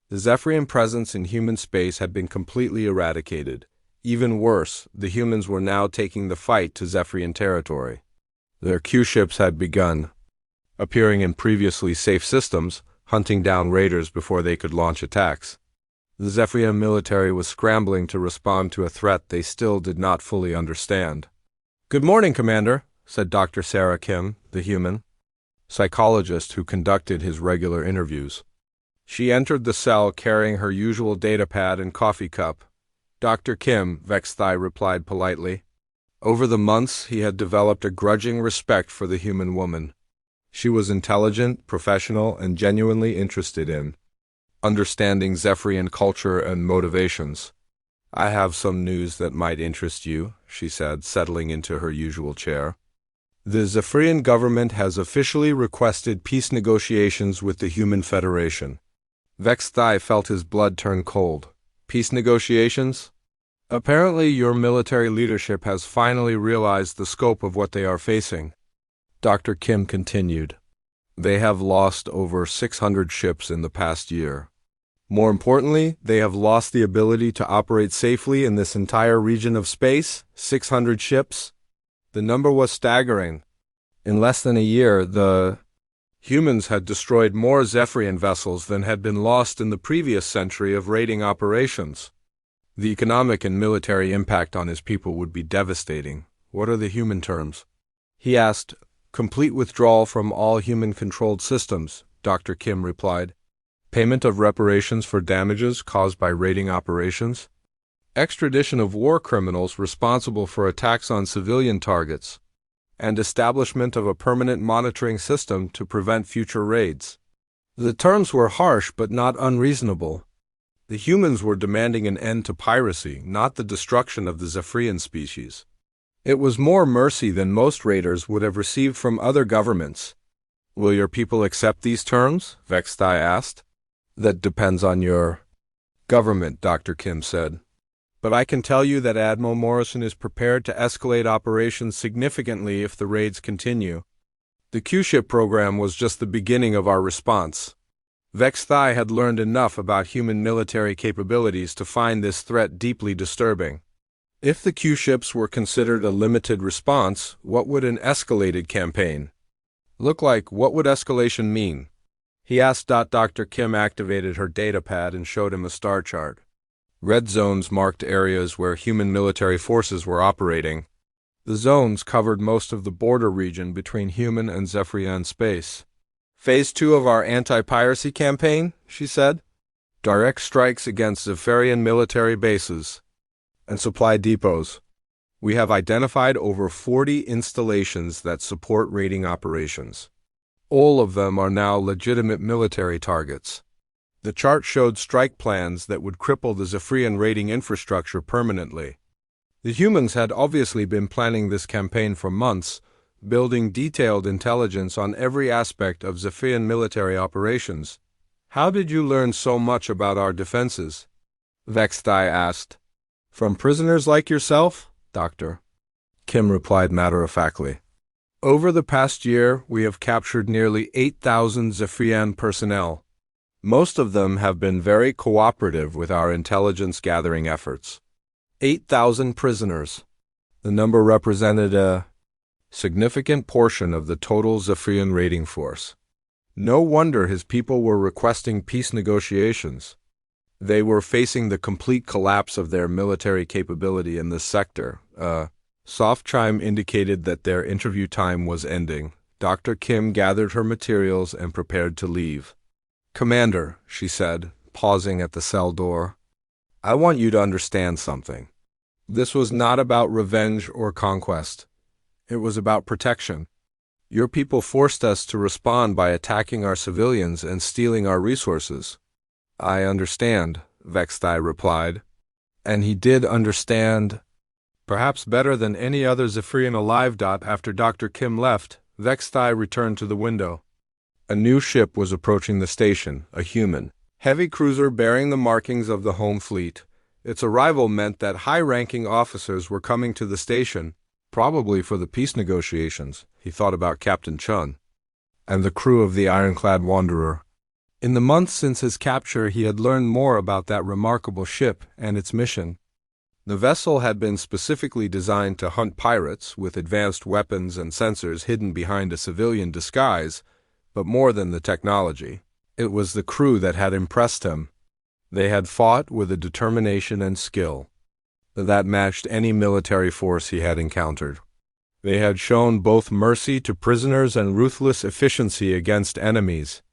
S1: The Zephyrian presence in human space had been completely eradicated. Even worse, the humans were now taking the fight to Zephyrian territory. Their Q-ships had begun appearing in previously safe systems, hunting down raiders before they could launch attacks. The Zephyrian military was scrambling to respond to a threat they still did not fully understand. "Good morning, Commander," said Dr. Sarah Kim, the human psychologist who conducted his regular interviews. She entered the cell carrying her usual datapad and coffee cup. "Dr. Kim," Vexthai replied politely. Over the months, he had developed a grudging respect for the human woman. She was intelligent, professional, and genuinely interested in understanding Zephyrian culture and motivations. "I have some news that might interest you," she said, settling into her usual chair. "The Zephyrian government has officially requested peace negotiations with the Human Federation." Vexthai felt his blood turn cold. "Peace negotiations? Apparently your military leadership has finally realized the scope of what they are facing." Dr. Kim continued. "They have lost over 600 ships in the past year. More importantly, they have lost the ability to operate safely in this entire region of space. 600 ships? The number was staggering. In less than a year, the humans had destroyed more Zephyrian vessels than had been lost in the previous century of raiding operations. The economic and military impact on his people would be devastating. What are the human terms? He asked. Complete withdrawal from all human-controlled systems, Dr. Kim replied. Payment of reparations for damages caused by raiding operations. Extradition of war criminals responsible for attacks on civilian targets. And establishment of a permanent monitoring system to prevent future raids. The terms were harsh but not unreasonable. The humans were demanding an end to piracy, not the destruction of the Zephyrian species. It was more mercy than most raiders would have received from other governments. Will your people accept these terms? Vexthai asked. That depends on your government, Dr. Kim said. But I can tell you that Admiral Morrison is prepared to escalate operations significantly if the raids continue. The Q-ship program was just the beginning of our response. Vexthai had learned enough about human military capabilities to find this threat deeply disturbing. If the Q-ships were considered a limited response, what would an escalated campaign look like? What would escalation mean? He asked. Dr. Kim activated her datapad and showed him a star chart. Red zones marked areas where human military forces were operating. The zones covered most of the border region between human and Zephyrian space. Phase 2 of our anti-piracy campaign, she said. Direct strikes against Zephyrian military bases and supply depots. We have identified over 40 installations that support raiding operations. All of them are now legitimate military targets. The chart showed strike plans that would cripple the Zephyrian raiding infrastructure permanently. The humans had obviously been planning this campaign for months, building detailed intelligence on every aspect of Zephyrian military operations. How did you learn so much about our defenses? Vexthai asked. From prisoners like yourself, Doctor. Kim replied matter-of-factly. Over the past year, we have captured nearly 8,000 Zephyrian personnel. Most of them have been very cooperative with our intelligence-gathering efforts. 8,000 prisoners. The number represented a significant portion of the total Zephyrian raiding force. No wonder his people were requesting peace negotiations. They were facing the complete collapse of their military capability in this sector. A soft chime indicated that their interview time was ending. Dr. Kim gathered her materials and prepared to leave. Commander, she said, pausing at the cell door, I want you to understand something. This was not about revenge or conquest. It was about protection. Your people forced us to respond by attacking our civilians and stealing our resources. I understand, Vexthai replied. And he did understand, perhaps better than any other Zephyrian alive. After Dr. Kim left, Vexthai returned to the window. A new ship was approaching the station, a human, heavy cruiser bearing the markings of the home fleet. Its arrival meant that high-ranking officers were coming to the station, probably for the peace negotiations. He thought about Captain Chun and the crew of the ironclad Wanderer. In the months since his capture, he had learned more about that remarkable ship and its mission. The vessel had been specifically designed to hunt pirates with advanced weapons and sensors hidden behind a civilian disguise, but more than the technology, it was the crew that had impressed him. They had fought with a determination and skill that matched any military force he had encountered. They had shown both mercy to prisoners and ruthless efficiency against enemies.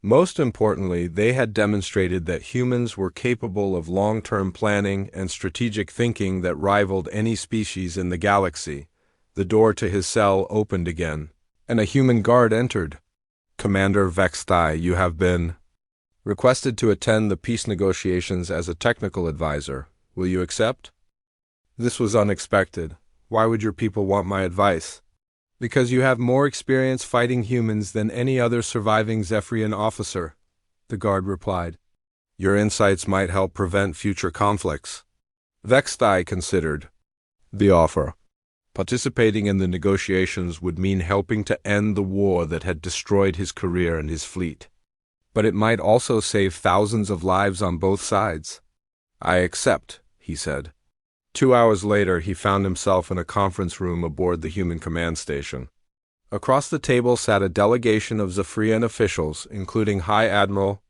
S1: Most importantly, they had demonstrated that humans were capable of long-term planning and strategic thinking that rivaled any species in the galaxy. The door to his cell opened again, and a human guard entered. Commander Vexthai, you have been requested to attend the peace negotiations as a technical advisor. Will you accept? This was unexpected. Why would your people want my advice? Because you have more experience fighting humans than any other surviving Zephyrian officer, the guard replied. Your insights might help prevent future conflicts. Vexthai considered the offer. Participating in the negotiations would mean helping to end the war that had destroyed his career and his fleet. But it might also save thousands of lives on both sides. I accept, he said. 2 hours later, he found himself in a conference room aboard the human command station. Across the table sat a delegation of Zephyrian officials, including High Admiral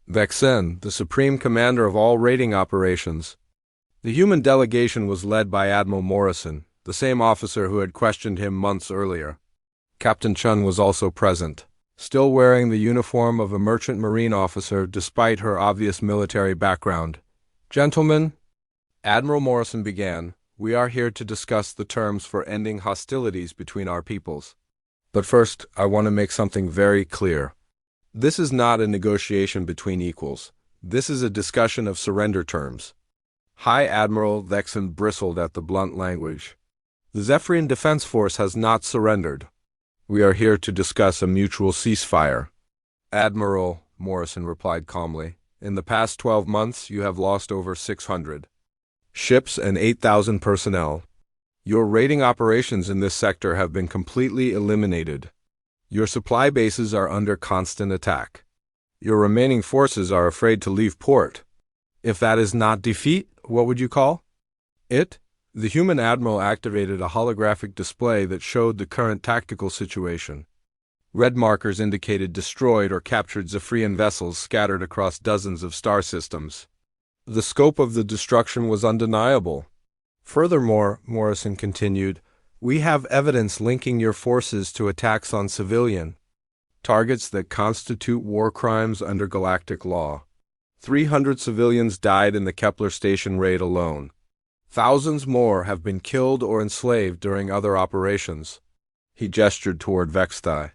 S1: Vexen, the supreme commander of all raiding operations. The human delegation was led by Admiral Morrison, the same officer who had questioned him months earlier. Captain Chun was also present, still wearing the uniform of a merchant marine officer despite her obvious military background. "Gentlemen," Admiral Morrison began, "we are here to discuss the terms for ending hostilities between our peoples. But first, I want to make something very clear. This is not a negotiation between equals. This is a discussion of surrender terms." High Admiral Vexen bristled at the blunt language. "The Zephyrian Defense Force has not surrendered. We are here to discuss a mutual ceasefire." "Admiral," Morrison replied calmly, "in the past 12 months you have lost over 600 ships and 8,000 personnel. Your raiding operations in this sector have been completely eliminated. Your supply bases are under constant attack. Your remaining forces are afraid to leave port. If that is not defeat, what would you call it?" The human admiral activated a holographic display that showed the current tactical situation. Red markers indicated destroyed or captured Zephyrian vessels scattered across dozens of star systems. The scope of the destruction was undeniable. "Furthermore," Morrison continued, "we have evidence linking your forces to attacks on civilian targets that constitute war crimes under galactic law. 300 civilians died in the Kepler station raid alone. Thousands more have been killed or enslaved during other operations." He gestured toward Vextai.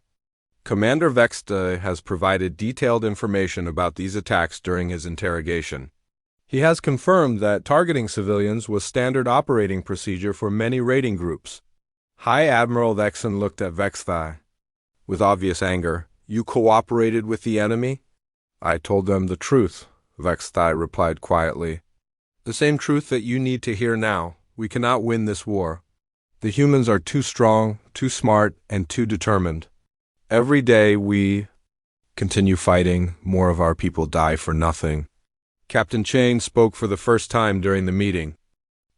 S1: Commander Vextai has provided detailed information about these attacks during his interrogation. He has confirmed that targeting civilians was standard operating procedure for many raiding groups. High Admiral Vexen looked at Vextai with obvious anger. "You cooperated with the enemy?" "I told them the truth," Vextai replied quietly. "The same truth that you need to hear now. We cannot win this war. The humans are too strong, too smart, and too determined. Every day we continue fighting, more of our people die for nothing." Captain Chane spoke for the first time during the meeting.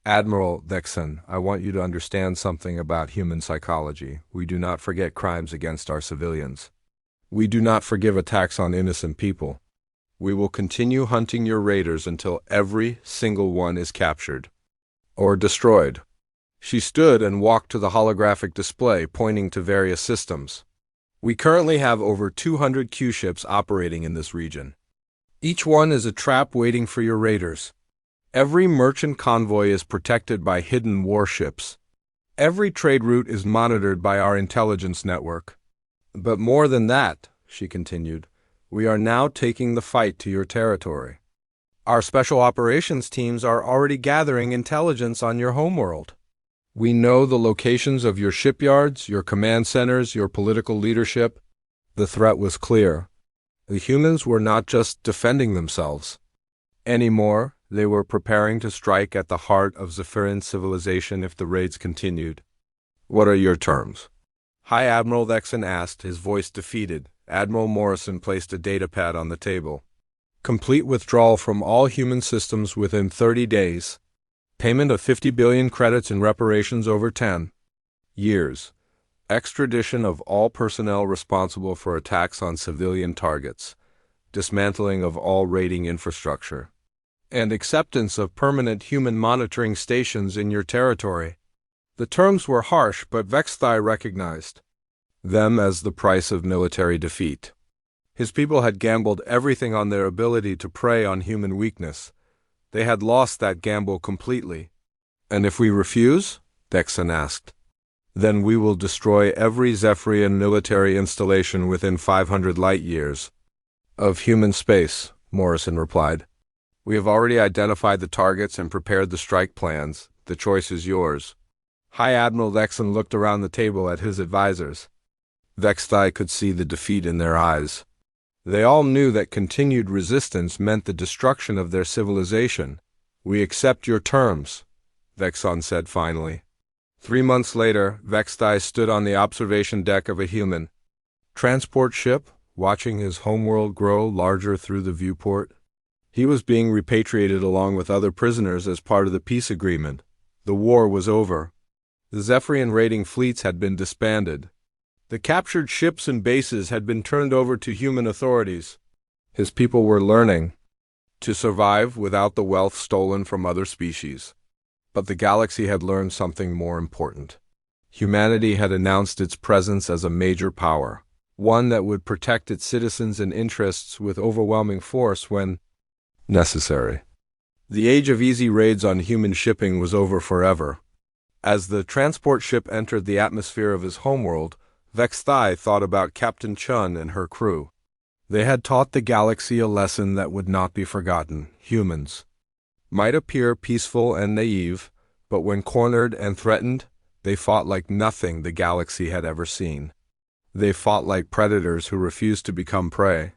S1: "Admiral Vexen, I want you to understand something about human psychology. We do not forget crimes against our civilians. We do not forgive attacks on innocent people. We will continue hunting your raiders until every single one is captured or destroyed." She stood and walked to the holographic display, pointing to various systems. "We currently have over 200 Q-ships operating in this region. Each one is a trap waiting for your raiders. Every merchant convoy is protected by hidden warships. Every trade route is monitored by our intelligence network. But more than that," she continued, "we are now taking the fight to your territory. Our special operations teams are already gathering intelligence on your homeworld. We know the locations of your shipyards, your command centers, your political leadership." The threat was clear. The humans were not just defending themselves anymore, they were preparing to strike at the heart of Zephyrian civilization if the raids continued. "What are your terms?" High Admiral Vexen asked, his voice defeated. Admiral Morrison placed a datapad on the table. "Complete withdrawal from all human systems within 30 days. Payment of 50 billion credits in reparations over 10 years. Extradition of all personnel responsible for attacks on civilian targets. Dismantling of all raiding infrastructure. And acceptance of permanent human monitoring stations in your territory." The terms were harsh, but Vextai recognized them as the price of military defeat. His people had gambled everything on their ability to prey on human weakness. They had lost that gamble completely. "And if we refuse?" Vexen asked. "Then we will destroy every Zephyrian military installation within 500 light-years of human space," Morrison replied. "We have already identified the targets and prepared the strike plans. The choice is yours." High Admiral Vexen looked around the table at his advisors. Vextai could see the defeat in their eyes. They all knew that continued resistance meant the destruction of their civilization. "We accept your terms," Vexon said finally. 3 months later, Vextai stood on the observation deck of a human transport ship, watching his homeworld grow larger through the viewport. He was being repatriated along with other prisoners as part of the peace agreement. The war was over. The Zephyrian raiding fleets had been disbanded. The captured ships and bases had been turned over to human authorities. His people were learning to survive without the wealth stolen from other species. But the galaxy had learned something more important. Humanity had announced its presence as a major power, one that would protect its citizens and interests with overwhelming force when necessary. The age of easy raids on human shipping was over forever. As the transport ship entered the atmosphere of his homeworld, Vexthai thought about Captain Chun and her crew. They had taught the galaxy a lesson that would not be forgotten. Humans might appear peaceful and naive, but when cornered and threatened, they fought like nothing the galaxy had ever seen. They fought like predators who refused to become prey.